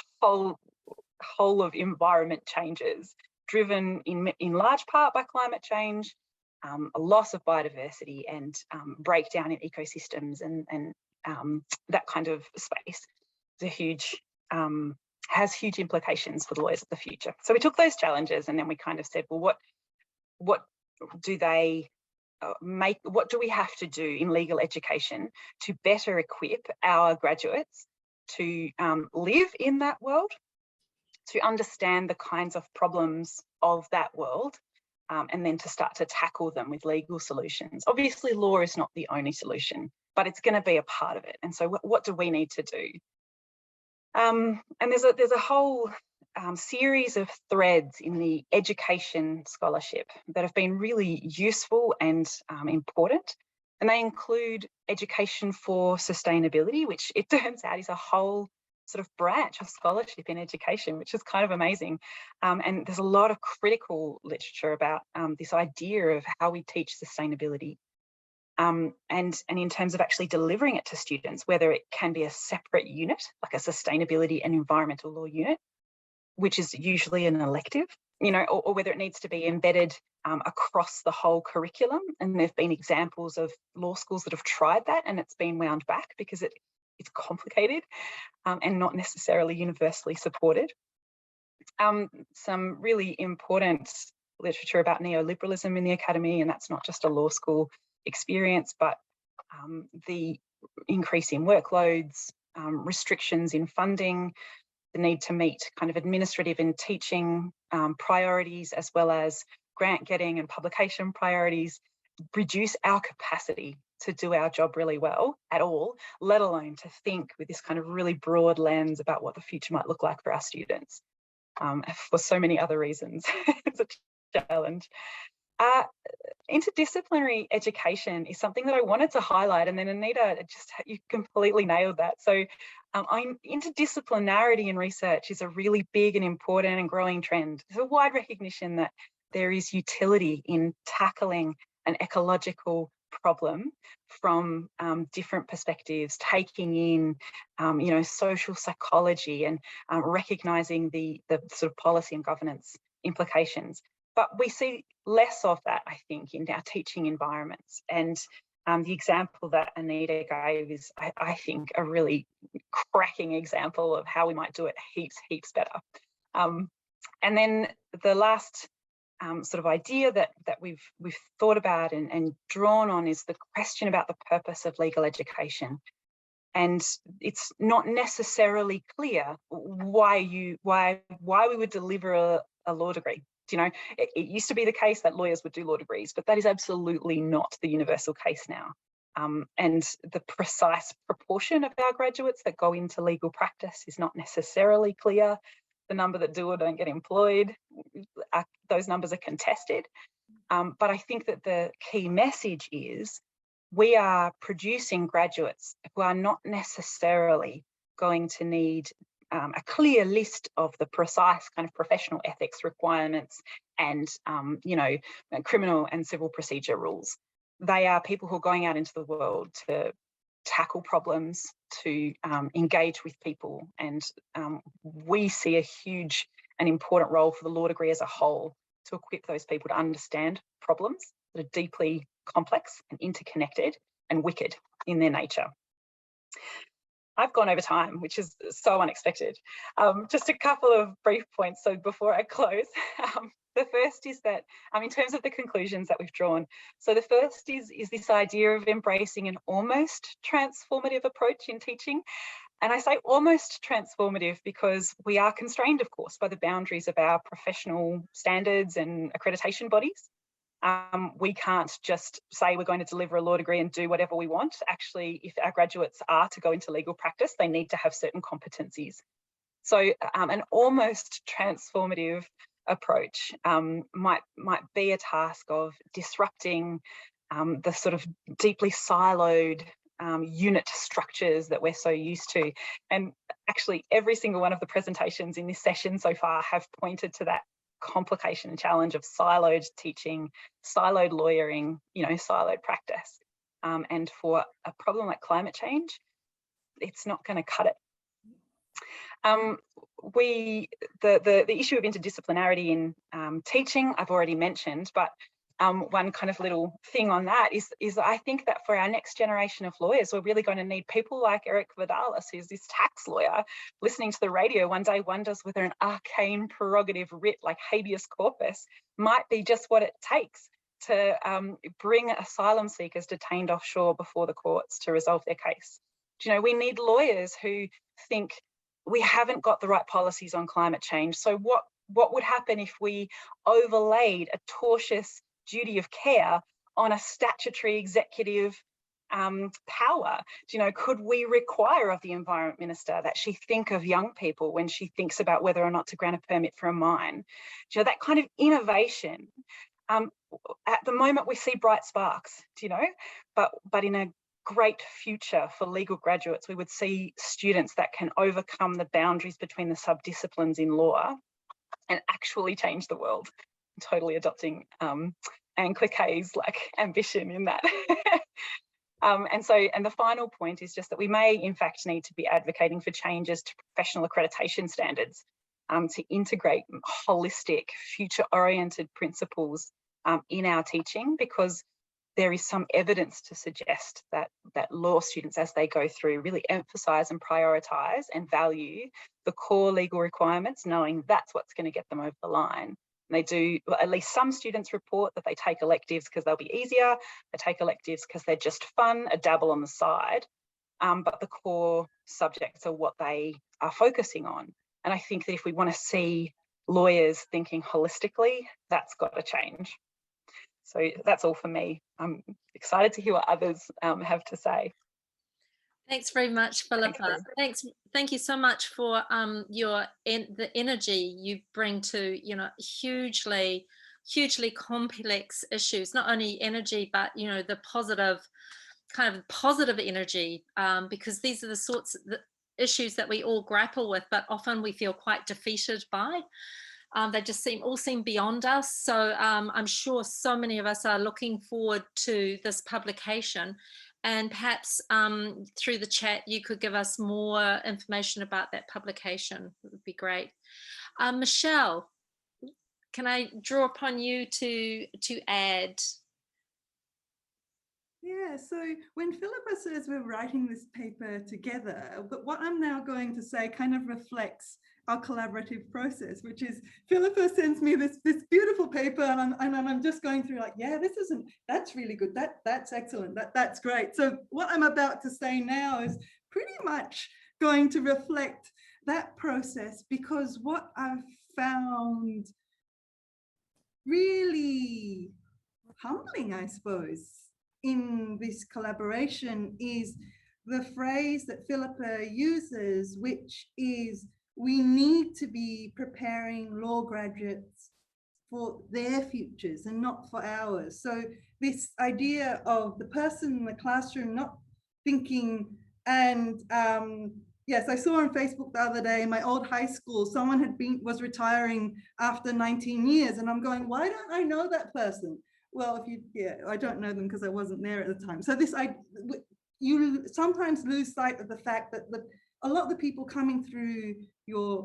whole of environment changes driven in large part by climate change, a loss of biodiversity and breakdown in ecosystems and that kind of space. It's a huge, has huge implications for the lawyers of the future. So we took those challenges and then we kind of said, well, what do they what do we have to do in legal education to better equip our graduates to live in that world, to understand the kinds of problems of that world, and then to start to tackle them with legal solutions. Obviously, law is not the only solution, but it's going to be a part of it. And so what do we need to do? And there's a whole series of threads in the education scholarship that have been really useful and important. And they include education for sustainability, which it turns out is a whole sort of branch of scholarship in education, which is kind of amazing. And there's a lot of critical literature about this idea of how we teach sustainability. And in terms of actually delivering it to students, whether it can be a separate unit, like a sustainability and environmental law unit, which is usually an elective, you know, or whether it needs to be embedded across the whole curriculum. And there've been examples of law schools that have tried that and it's been wound back because it's complicated and not necessarily universally supported. Some really important literature about neoliberalism in the academy, and that's not just a law school experience, but the increase in workloads, restrictions in funding, the need to meet kind of administrative and teaching priorities, as well as grant getting and publication priorities, reduce our capacity to do our job really well at all, let alone to think with this kind of really broad lens about what the future might look like for our students. For so many other reasons, it's a challenge. Interdisciplinary education is something that I wanted to highlight, and then Anita, you completely nailed that. So interdisciplinarity in research is a really big and important and growing trend. There's a wide recognition that there is utility in tackling an ecological problem from different perspectives, taking in, you know, social psychology and recognising the sort of policy and governance implications. But we see less of that, I think, in our teaching environments. And the example that Anita gave is, I think, a really cracking example of how we might do it heaps better. And then the last sort of idea that we've thought about and drawn on is the question about the purpose of legal education. And it's not necessarily clear why we would deliver a law degree. You know, it used to be the case that lawyers would do law degrees, but that is absolutely not the universal case now. And the precise proportion of our graduates that go into legal practice is not necessarily clear. The number that do or don't get employed, those numbers are contested. But I think that the key message is we are producing graduates who are not necessarily going to need a clear list of the precise kind of professional ethics requirements and, you know, criminal and civil procedure rules. They are people who are going out into the world to tackle problems, to engage with people. And we see a huge and important role for the law degree as a whole to equip those people to understand problems that are deeply complex and interconnected and wicked in their nature. I've gone over time, which is so unexpected. Just a couple of brief points so before I close. The first is that, in terms of the conclusions that we've drawn, so the first is this idea of embracing an almost transformative approach in teaching. And I say almost transformative because we are constrained, of course, by the boundaries of our professional standards and accreditation bodies. We can't just say we're going to deliver a law degree and do whatever we want. Actually, if our graduates are to go into legal practice, they need to have certain competencies. So an almost transformative approach might be a task of disrupting the sort of deeply siloed unit structures that we're so used to. And actually, every single one of the presentations in this session so far have pointed to that complication and challenge of siloed teaching, siloed lawyering, you know, siloed practice. And for a problem like climate change, it's not going to cut it. The issue of interdisciplinarity in teaching, I've already mentioned, but one kind of little thing on that is I think that for our next generation of lawyers, we're really going to need people like Eric Vidalis, who's this tax lawyer, listening to the radio one day wonders whether an arcane prerogative writ like habeas corpus might be just what it takes to bring asylum seekers detained offshore before the courts to resolve their case. You know, we need lawyers who think we haven't got the right policies on climate change. So what would happen if we overlaid a tortious duty of care on a statutory executive power? You know, could we require of the Environment Minister that she think of young people when she thinks about whether or not to grant a permit for a mine? You know, that kind of innovation. At the moment, we see bright sparks, you know, but in a great future for legal graduates, we would see students that can overcome the boundaries between the subdisciplines in law and actually change the world. I'm totally adopting Anne Cliquet's like ambition in that. And the final point is just that we may in fact need to be advocating for changes to professional accreditation standards to integrate holistic, future-oriented principles in our teaching, because there is some evidence to suggest that law students, as they go through, really emphasise and prioritise and value the core legal requirements, knowing that's what's going to get them over the line. And they do, well, at least some students report that they take electives because they'll be easier, they take electives because they're just fun, a dabble on the side, but the core subjects are what they are focusing on. And I think that if we want to see lawyers thinking holistically, that's got to change. So that's all for me. I'm excited to hear what others have to say. Thanks very much, Philippa. Thank you so much for the energy you bring to, you know, hugely complex issues. Not only energy, but, you know, the positive energy, because these are the sorts of issues that we all grapple with, but often we feel quite defeated by. They just all seem beyond us. So I'm sure so many of us are looking forward to this publication, and perhaps through the chat you could give us more information about that publication. It would be great. Michelle, can I draw upon you to add? Yeah, so when Philippa says we're writing this paper together, but what I'm now going to say kind of reflects our collaborative process, which is Philippa sends me this beautiful paper, and I'm just going through like, yeah, that's really good, that's excellent, that's great. So what I'm about to say now is pretty much going to reflect that process, because what I've found really humbling, I suppose, in this collaboration is the phrase that Philippa uses, which is, we need to be preparing law graduates for their futures and not for ours. So this idea of the person in the classroom not thinking, and yes, I saw on Facebook the other day, in my old high school, someone was retiring after 19 years, and I'm going, why don't I know that person? Well, I don't know them because I wasn't there at the time. So you sometimes lose sight of the fact that a lot of the people coming through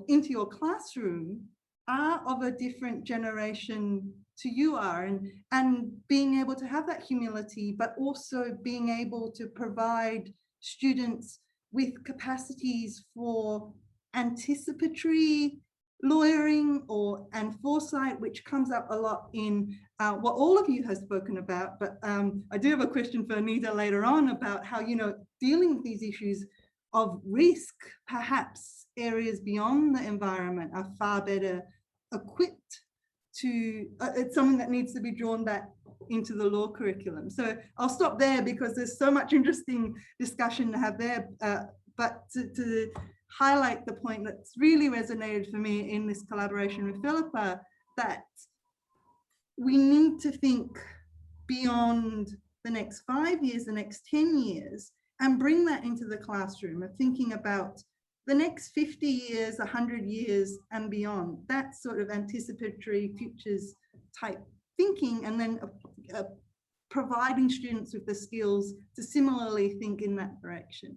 into your classroom are of a different generation to you are, and being able to have that humility, but also being able to provide students with capacities for anticipatory lawyering and foresight, which comes up a lot in what all of you have spoken about. But I do have a question for Anita later on about how, you know, dealing with these issues of risk, perhaps areas beyond the environment are far better equipped to, it's something that needs to be drawn back into the law curriculum. So I'll stop there because there's so much interesting discussion to have there, but to highlight the point that's really resonated for me in this collaboration with Philippa, that we need to think beyond the next 5 years, the next 10 years, and bring that into the classroom of thinking about the next 50 years, 100 years and beyond, that sort of anticipatory futures type thinking, and then providing students with the skills to similarly think in that direction.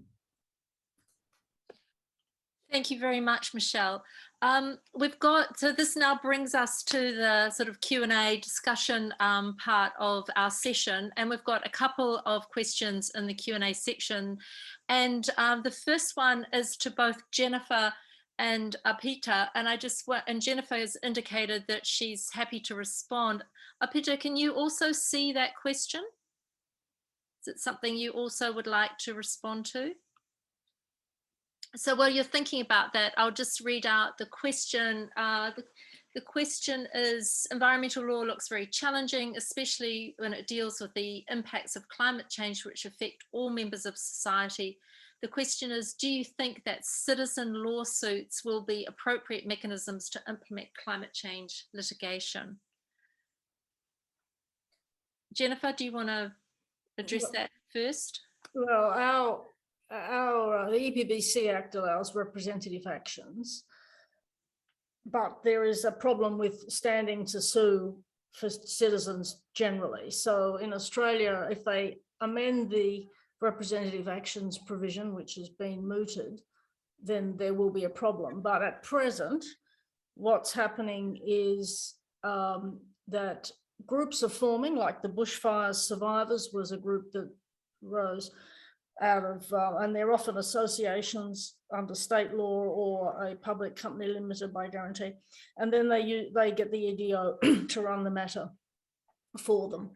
Thank you very much, Michelle. So this now brings us to the sort of Q&A discussion part of our session, and we've got a couple of questions in the Q&A section. And the first one is to both Jennifer and Apita, and Jennifer has indicated that she's happy to respond. Apita, can you also see that question? Is it something you also would like to respond to? So while you're thinking about that, I'll just read out the question. The question is, environmental law looks very challenging, especially when it deals with the impacts of climate change, which affect all members of society. The question is, do you think that citizen lawsuits will be appropriate mechanisms to implement climate change litigation? Jennifer, do you want to address that first? Well, the EPBC Act allows representative actions, but there is a problem with standing to sue for citizens generally. So in Australia, if they amend the representative actions provision, which has been mooted, then there will be a problem. But at present, what's happening is that groups are forming, like the bushfires survivors was a group that rose out of, and they're often associations under state law or a public company limited by guarantee, and then they get the EDO to run the matter for them.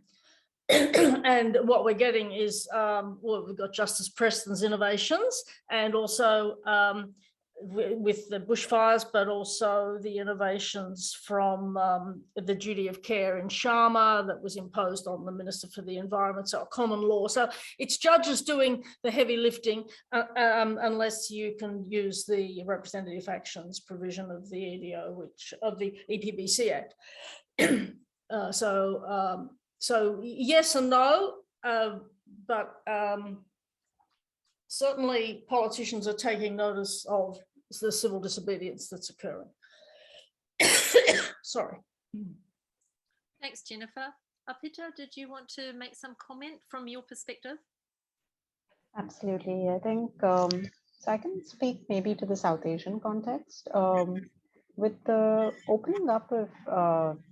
And what we're getting is, well, we've got Justice Preston's innovations, and also with the bushfires, but also the innovations from the duty of care in Sharma that was imposed on the Minister for the Environment, so a common law. So it's judges doing the heavy lifting unless you can use the representative actions provision of the EDO, which of the EPBC Act. So yes and no, but certainly politicians are taking notice of the civil disobedience that's occurring. Sorry. Thanks, Jennifer. Apita, did you want to make some comment from your perspective? Absolutely. I think, so I can speak maybe to the South Asian context. With the opening up of,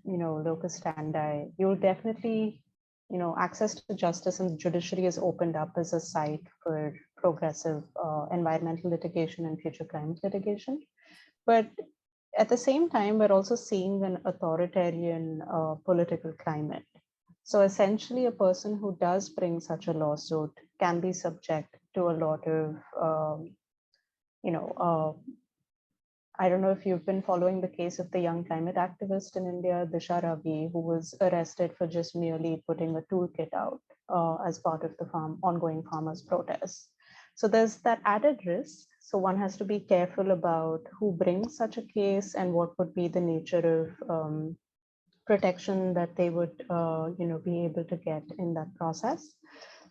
locus standi, you'll definitely, access to justice and judiciary is opened up as a site for progressive environmental litigation and future climate litigation. But at the same time, we're also seeing an authoritarian political climate. So essentially, a person who does bring such a lawsuit can be subject to a lot of, I don't know if you've been following the case of the young climate activist in India, Disha Ravi, who was arrested for just merely putting a toolkit out as part of the ongoing farmers' protests. So there's that added risk. So one has to be careful about who brings such a case and what would be the nature of protection that they would, be able to get in that process.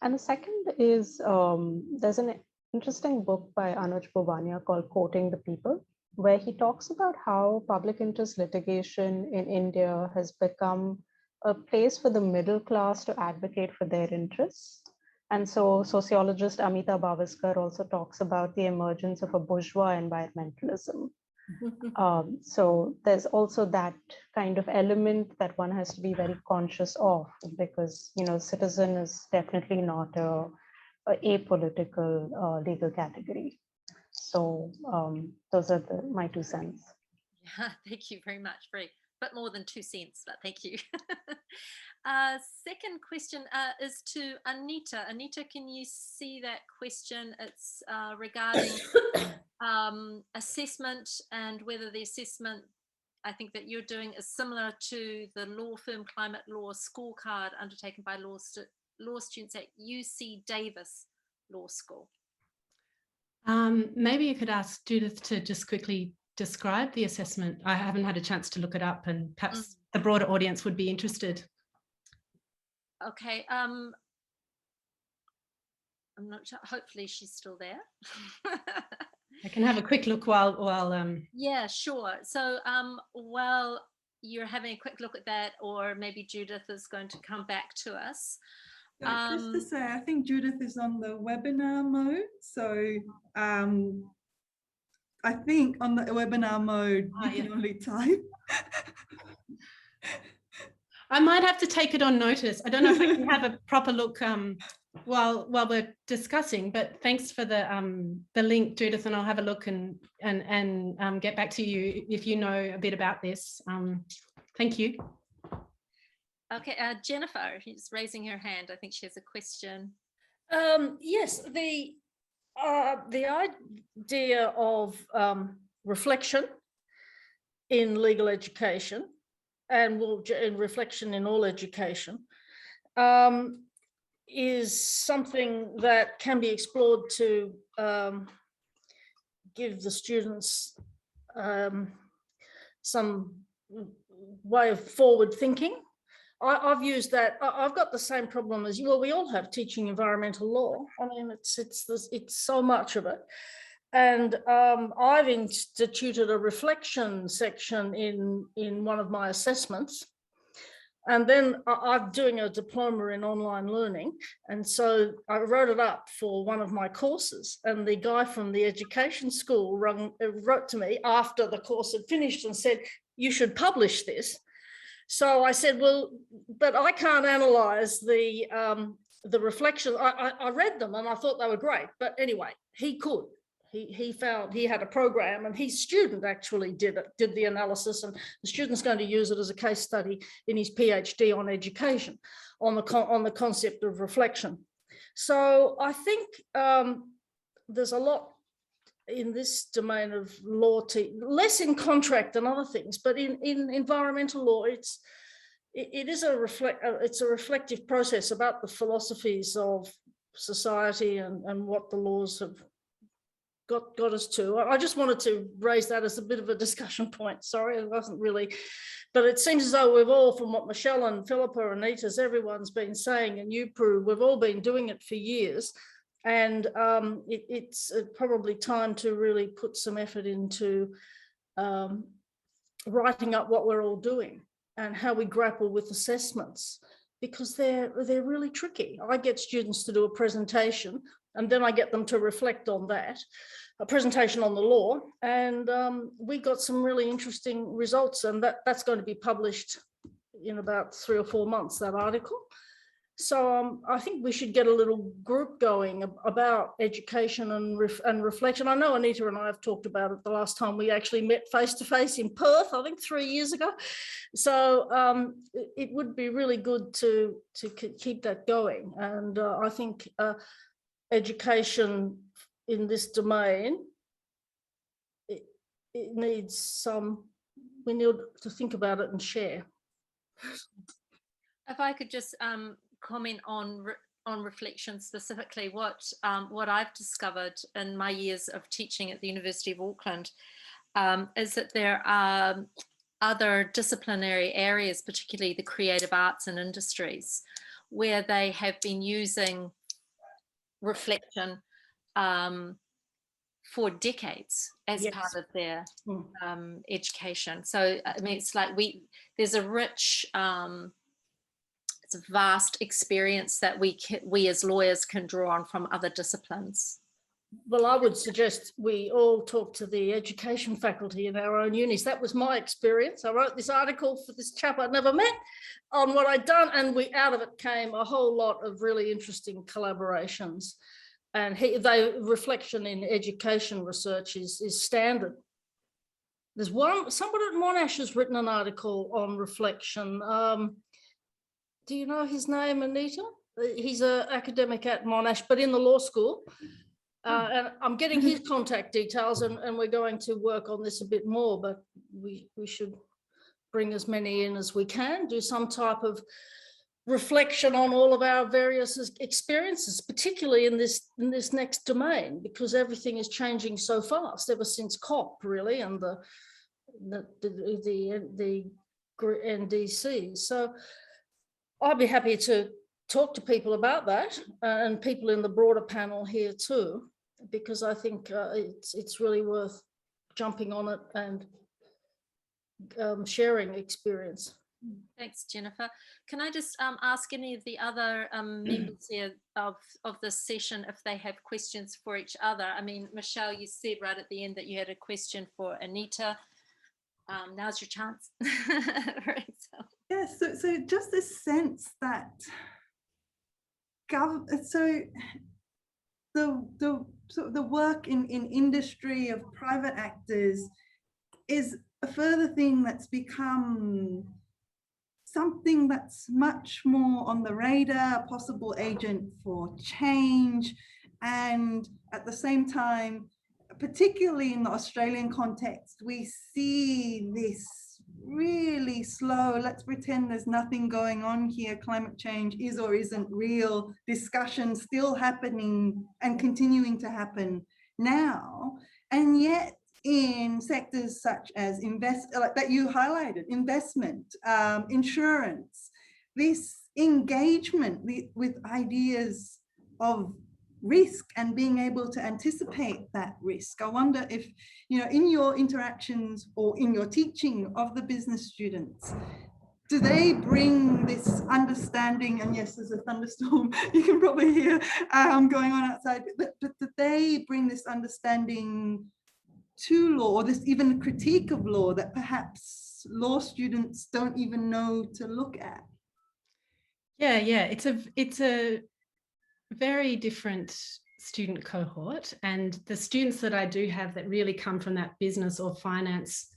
And the second is there's an interesting book by Anuj Bovania called Quoting the People, where he talks about how public interest litigation in India has become a place for the middle class to advocate for their interests. And so sociologist Amita Bhaviskar also talks about the emergence of a bourgeois environmentalism. So there's also that kind of element that one has to be very conscious of, because, citizen is definitely not a apolitical legal category. So those are my 2 cents. Yeah, thank you very much. Very, but more than 2 cents, but thank you. Second question is to Anita. Anita, can you see that question? It's regarding assessment and whether the assessment, I think that you're doing, is similar to the law firm climate law scorecard undertaken by law students at UC Davis Law School. Maybe you could ask Judith to just quickly describe the assessment. I haven't had a chance to look it up, and perhaps the broader audience would be interested. Okay. I'm not sure. Hopefully she's still there. I can have a quick look while Yeah, sure. So while you're having a quick look at that, or maybe Judith is going to come back to us. Just to say, I think Judith is on the webinar mode, so I think on the webinar mode, you can only type. I might have to take it on notice. I don't know if I can have a proper look while we're discussing, but thanks for the link, Judith, and I'll have a look and get back to you if you know a bit about this. Thank you. Okay, Jennifer is raising her hand. I think she has a question. Yes, the idea of reflection in legal education and in reflection in all education is something that can be explored to give the students some way of forward thinking. I've used that. I've got the same problem as you. Well, we all have teaching environmental law. I mean, it's so much of it. And I've instituted a reflection section in one of my assessments. And then I'm doing a diploma in online learning. And so I wrote it up for one of my courses. And the guy from the education school wrote to me after the course had finished and said, you should publish this. So I said, well, but I can't analyze the reflections. I read them and I thought they were great. But anyway, he could. He found he had a program, and his student actually did the analysis, and the student's going to use it as a case study in his PhD on education, on the concept of reflection. So I think there's a lot in this domain of law, less in contract than other things, but in environmental law, it's a reflective process about the philosophies of society and what the laws have got us to. I just wanted to raise that as a bit of a discussion point. Sorry, it wasn't really, but it seems as though we've all, from what Michelle and Philippa and Anita's, everyone's been saying, and you, Prue, we've all been doing it for years. And it's probably time to really put some effort into writing up what we're all doing and how we grapple with assessments, because they're really tricky. I get students to do a presentation, and then I get them to reflect on that, a presentation on the law, and we got some really interesting results, and that's going to be published in about 3 or 4 months, that article. So I think we should get a little group going about education and reflection. I know Anita and I have talked about it the last time we actually met face-to-face in Perth, I think 3 years ago. So it would be really good to keep that going. And I think education in this domain, it needs some, we need to think about it and share. If I could just comment on reflection specifically, what I've discovered in my years of teaching at the University of Auckland is that there are other disciplinary areas, particularly the creative arts and industries, where they have been using reflection for decades as part of their education. So I mean, it's like there's a rich it's a vast experience that we as lawyers can draw on from other disciplines. Well, I would suggest we all talk to the education faculty in our own unis. That was my experience. I wrote this article for this chap I'd never met on what I'd done, and out of it came a whole lot of really interesting collaborations. And reflection in education research is standard. There's somebody at Monash has written an article on reflection. Do you know his name, Anita? He's an academic at Monash, but in the law school. And I'm getting his contact details, and we're going to work on this a bit more, but we should bring as many in as we can, do some type of reflection on all of our various experiences, particularly in this next domain, because everything is changing so fast ever since COP, really, and the NDC. So I'd be happy to talk to people about that, and people in the broader panel here too, because I think it's really worth jumping on it and sharing experience. Thanks, Jennifer. Can I just ask any of the other members here of this session if they have questions for each other? I mean, Michelle, you said right at the end that you had a question for Anita. Now's your chance. Yes, so just this sense that the work in industry of private actors is a further thing that's become something that's much more on the radar, a possible agent for change. And at the same time, particularly in the Australian context, we see this really slow, let's pretend there's nothing going on here, climate change is or isn't real, discussion still happening and continuing to happen now. And yet in sectors such as like that you highlighted, investment, insurance, this engagement with ideas of risk and being able to anticipate that risk. I wonder if, in your interactions or in your teaching of the business students, do they bring this understanding? And yes, there's a thunderstorm you can probably hear going on outside, but do they bring this understanding to law, or this even critique of law that perhaps law students don't even know to look at? Yeah, it's a very different student cohort, and the students that I do have that really come from that business or finance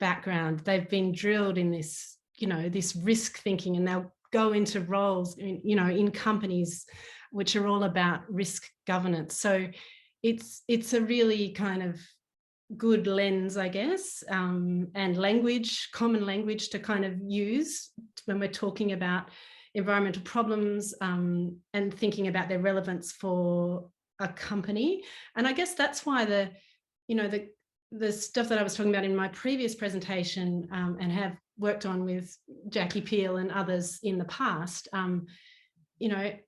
background, they've been drilled in this, this risk thinking, and they'll go into roles in companies which are all about risk governance. So it's a really kind of good lens, I guess, and language, common language to kind of use when we're talking about environmental problems and thinking about their relevance for a company. And I guess that's why the stuff that I was talking about in my previous presentation and have worked on with Jackie Peel and others in the past,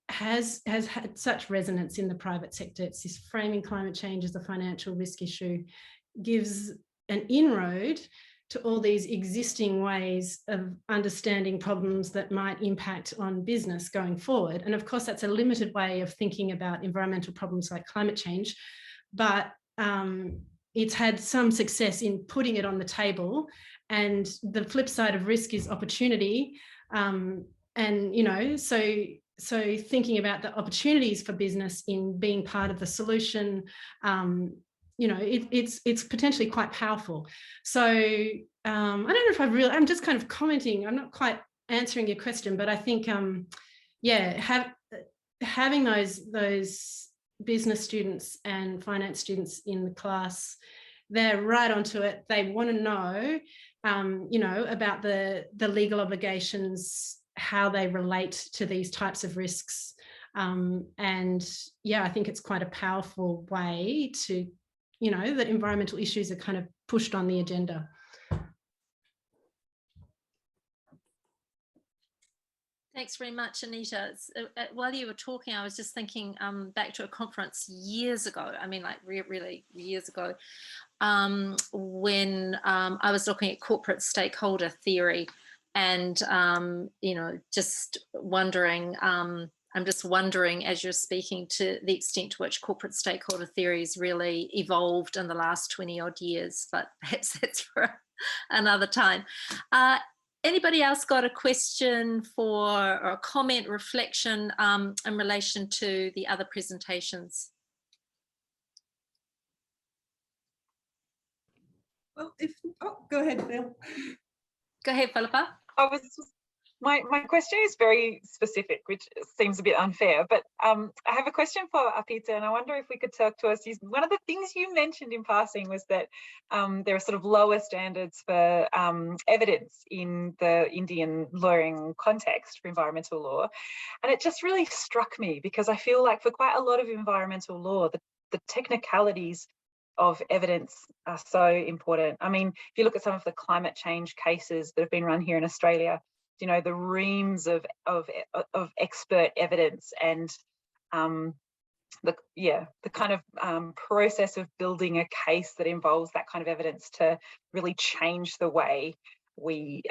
has had such resonance in the private sector. It's this framing climate change as a financial risk issue, gives an inroad to all these existing ways of understanding problems that might impact on business going forward. And of course, that's a limited way of thinking about environmental problems like climate change, but it's had some success in putting it on the table. And the flip side of risk is opportunity. So thinking about the opportunities for business in being part of the solution, it's potentially quite powerful. So I don't know if I'm just kind of commenting. I'm not quite answering your question, but I think, having those business students and finance students in the class, they're right onto it. They want to know, about the legal obligations, how they relate to these types of risks. I think it's quite a powerful way to, that environmental issues are kind of pushed on the agenda. Thanks very much, Anita. While you were talking, I was just thinking back to a conference years ago. I mean, like really years ago, when I was looking at corporate stakeholder theory, and just wondering. I'm just wondering, as you're speaking, to the extent to which corporate stakeholder theory has really evolved in the last 20 odd years, but perhaps that's for another time. Anybody else got a question or a comment, reflection in relation to the other presentations? Well, go ahead, Phil. Go ahead, Philippa. My question is very specific, which seems a bit unfair, but I have a question for Apita, and I wonder if we could talk to us. One of the things you mentioned in passing was that there are sort of lower standards for evidence in the Indian lawyering context for environmental law. And it just really struck me, because I feel like for quite a lot of environmental law, the technicalities of evidence are so important. I mean, if you look at some of the climate change cases that have been run here in Australia, the reams of expert evidence and the kind of process of building a case that involves that kind of evidence to really change the way we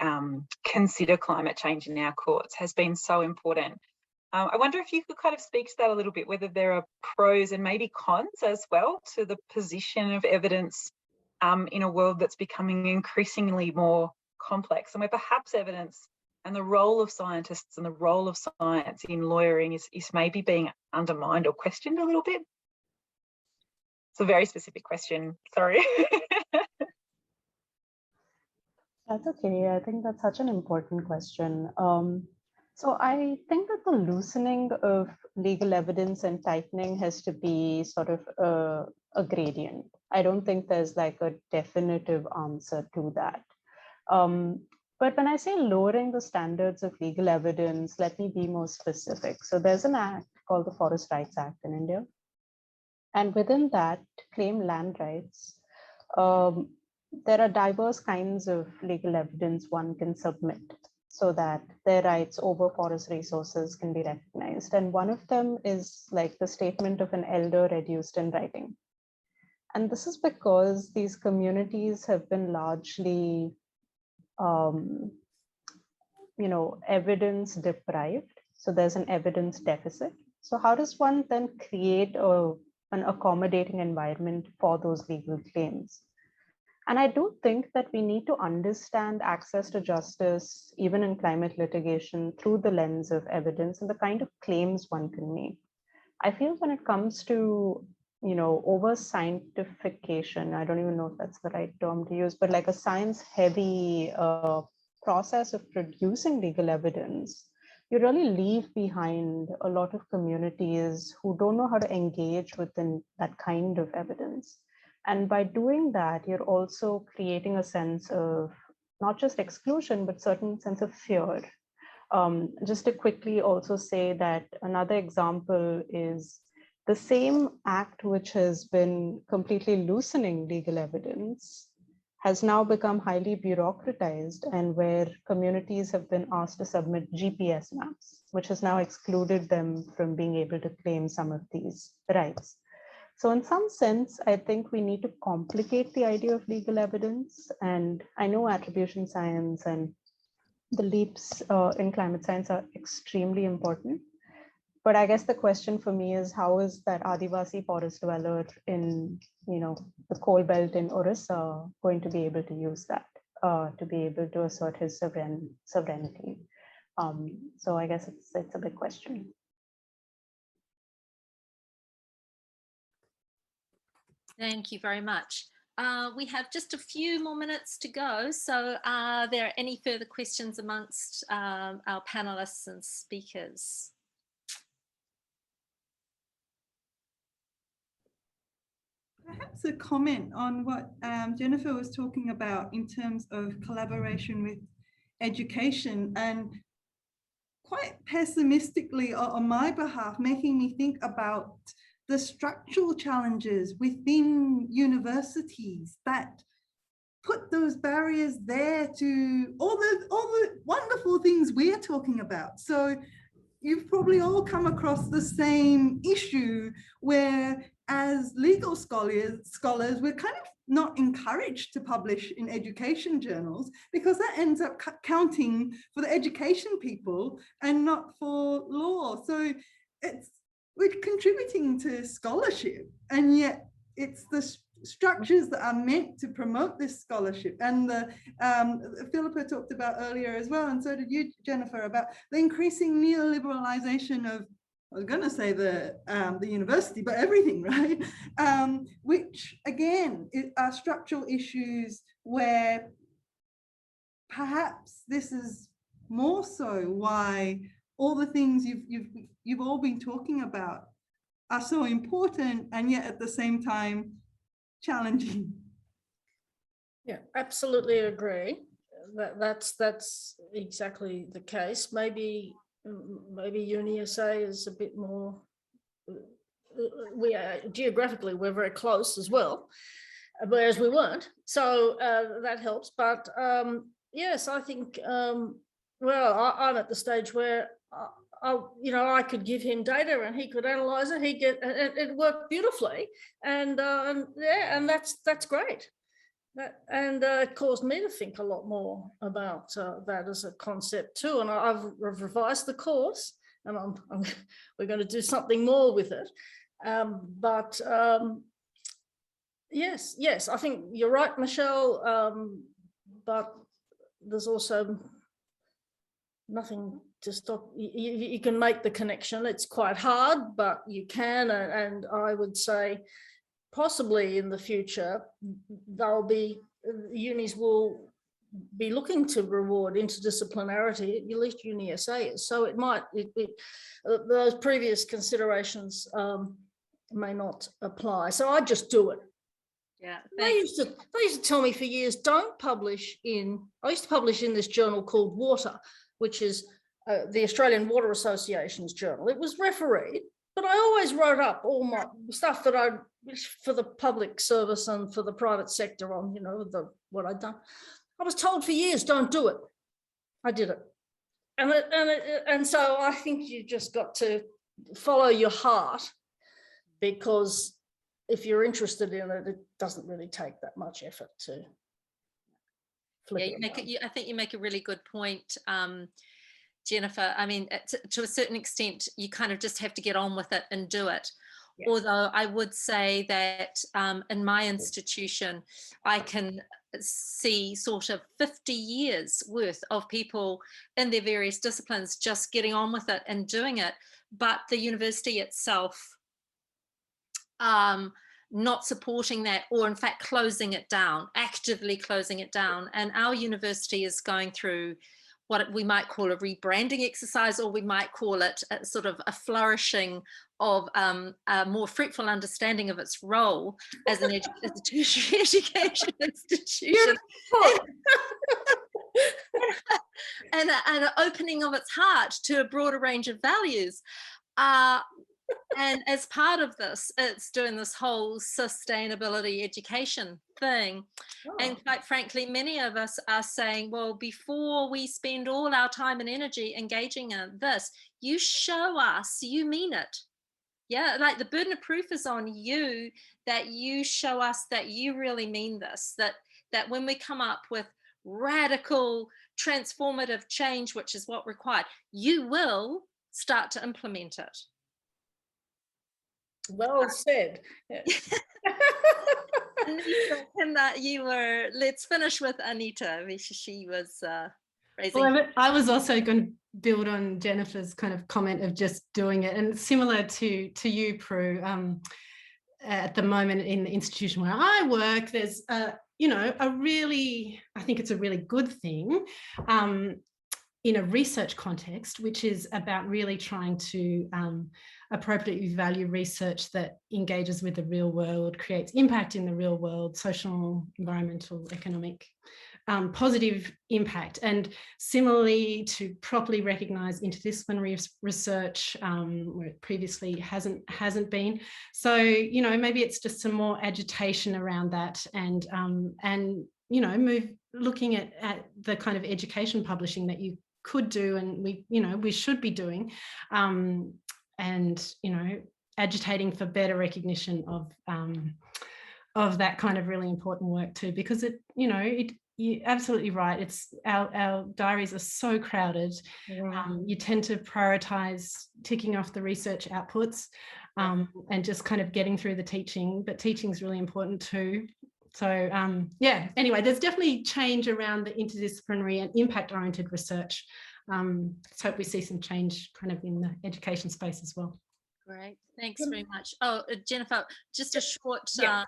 consider climate change in our courts has been so important. I wonder if you could kind of speak to that a little bit, whether there are pros and maybe cons as well to the position of evidence in a world that's becoming increasingly more complex, and where perhaps evidence and the role of scientists and the role of science in lawyering is maybe being undermined or questioned a little bit. It's a very specific question, sorry. That's okay. I think that's such an important question. So I think that the loosening of legal evidence and tightening has to be sort of a gradient. I don't think there's like a definitive answer to that. But when I say lowering the standards of legal evidence, let me be more specific. So there's an act called the Forest Rights Act in India. And within that, to claim land rights, there are diverse kinds of legal evidence one can submit so that their rights over forest resources can be recognized. And one of them is like the statement of an elder reduced in writing. And this is because these communities have been largely, evidence deprived. So there's an evidence deficit. So how does one then create an accommodating environment for those legal claims? And I do think that we need to understand access to justice, even in climate litigation, through the lens of evidence and the kind of claims one can make. I feel when it comes to, over scientification, I don't even know if that's the right term to use, but like a science heavy process of producing legal evidence, you really leave behind a lot of communities who don't know how to engage within that kind of evidence. And by doing that, you're also creating a sense of not just exclusion, but certain sense of fear. Just to quickly also say that another example is the same act which has been completely loosening legal evidence has now become highly bureaucratized, and where communities have been asked to submit GPS maps, which has now excluded them from being able to claim some of these rights. So in some sense, I think we need to complicate the idea of legal evidence. And I know attribution science and the leaps in climate science are extremely important. But I guess the question for me is, how is that Adivasi forest dweller in, the coal belt in Orissa going to be able to use that to be able to assert his sovereignty? So I guess it's a big question. Thank you very much. We have just a few more minutes to go. So are there any further questions amongst our panelists and speakers? Perhaps a comment on what Jennifer was talking about in terms of collaboration with education, and quite pessimistically on my behalf, making me think about the structural challenges within universities that put those barriers there to all the wonderful things we're talking about. So you've probably all come across the same issue where, as legal scholars, we're kind of not encouraged to publish in education journals, because that ends up counting for the education people and not for law. So we're contributing to scholarship, and yet it's the structures that are meant to promote this scholarship. And Philippa talked about earlier as well, and so did you, Jennifer, about the increasing neoliberalization of, I was going to say the university, but everything, right? Which again are structural issues where perhaps this is more so why all the things you've all been talking about are so important, and yet at the same time challenging. Yeah, absolutely agree. That's exactly the case. Maybe UniSA is a bit more. We are geographically, we're very close as well, whereas we weren't. So that helps. But yes, I think. Well, I'm at the stage where I could give him data and he could analyze it. It worked beautifully, and yeah, and that's great. And it caused me to think a lot more about that as a concept too. And I've revised the course, and we're going to do something more with it. Yes, I think you're right, Michelle. But there's also nothing to stop. You can make the connection. It's quite hard, but you can. And I would say, possibly in the future, unis will be looking to reward interdisciplinarity, at least Uni SA is. So it might, those previous considerations may not apply. So I just do it. Yeah, they used to tell me for years, don't publish in, I used to publish in this journal called Water, which is the Australian Water Association's journal. It was refereed, but I always wrote up all my stuff that I, for the public service and for the private sector on, you know, what I'd done. I was told for years, don't do it. I did it. And so I think you just got to follow your heart, because if you're interested in it, it doesn't really take that much effort to flip it. I think you make a really good point, Jennifer. I mean, to a certain extent, you kind of just have to get on with it and do it. Yeah. Although I would say that in my institution, I can see sort of 50 years worth of people in their various disciplines just getting on with it and doing it, but the university itself not supporting that, or in fact closing it down, actively closing it down. And our university is going through what we might call a rebranding exercise, or we might call it a sort of a flourishing of a more fruitful understanding of its role as an tertiary education institution. and an opening of its heart to a broader range of values. And as part of this, it's doing this whole sustainability education thing. Oh. And quite frankly, many of us are saying, well, before we spend all our time and energy engaging in this, you show us you mean it. Yeah, like the burden of proof is on you, that you show us that you really mean this, that when we come up with radical transformative change, which is what required, you will start to implement it. Well said. Anita, let's finish with Anita. She was raising. Well, I was also going to build on Jennifer's kind of comment of just doing it, and similar to you, Prue. At the moment in the institution where I work, there's you know, I think it's a really good thing in a research context, which is about really trying to appropriately value research that engages with the real world, creates impact in the real world, social, environmental, economic, positive impact. And similarly, to properly recognise interdisciplinary research where it previously hasn't been. So, you know, maybe it's just some more agitation around that, and you know, looking at the kind of education publishing that you could do, and we should be doing, and you know, agitating for better recognition of that kind of really important work too, because you're absolutely right. It's our diaries are so crowded. Yeah. You tend to prioritize ticking off the research outputs and just kind of getting through the teaching, but teaching is really important too. So yeah, anyway, there's definitely change around the interdisciplinary and impact-oriented research. Let's hope we see some change kind of in the education space as well. Great, thanks very much. Oh, Jennifer, just a short, short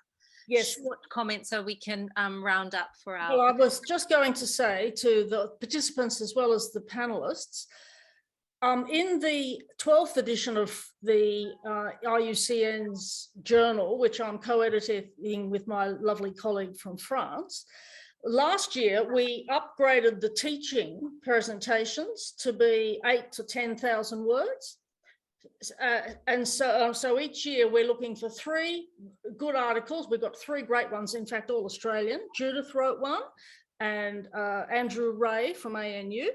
comment so we can round up for our... Well, I was just going to say to the participants as well as the panelists, in the 12th edition of the IUCN's journal, which I'm co-editing with my lovely colleague from France, last year we upgraded the teaching presentations to be 8,000 to 10,000 words. And so each year we're looking for 3 good articles. We've got 3 great ones, in fact, all Australian. Judith wrote one, and Andrew Ray from ANU.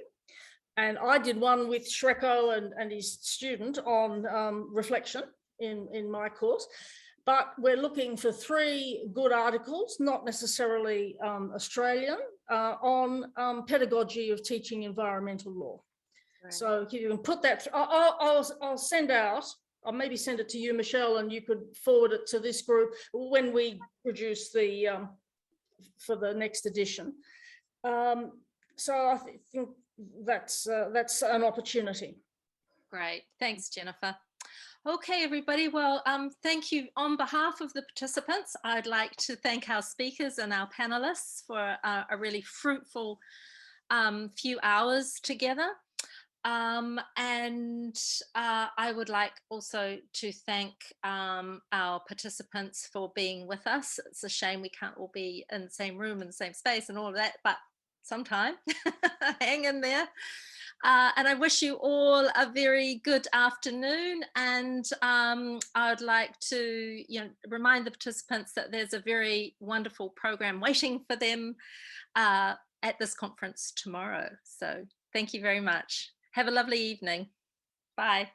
And I did one with Shreko and his student on reflection in my course. but we're looking for 3 good articles, not necessarily Australian, on pedagogy of teaching environmental law. Right. So you can put that, I'll send out, I'll maybe send it to you, Michelle, and you could forward it to this group when we produce the, for the next edition. So I think that's an opportunity. Great, thanks, Jennifer. Okay, everybody. Well, thank you. On behalf of the participants, I'd like to thank our speakers and our panelists for a really fruitful few hours together. And I would like also to thank our participants for being with us. It's a shame we can't all be in the same room, in the same space and all of that, but sometime, hang in there. And I wish you all a very good afternoon. And I would like to remind the participants that there's a very wonderful program waiting for them at this conference tomorrow. So thank you very much. Have a lovely evening. Bye.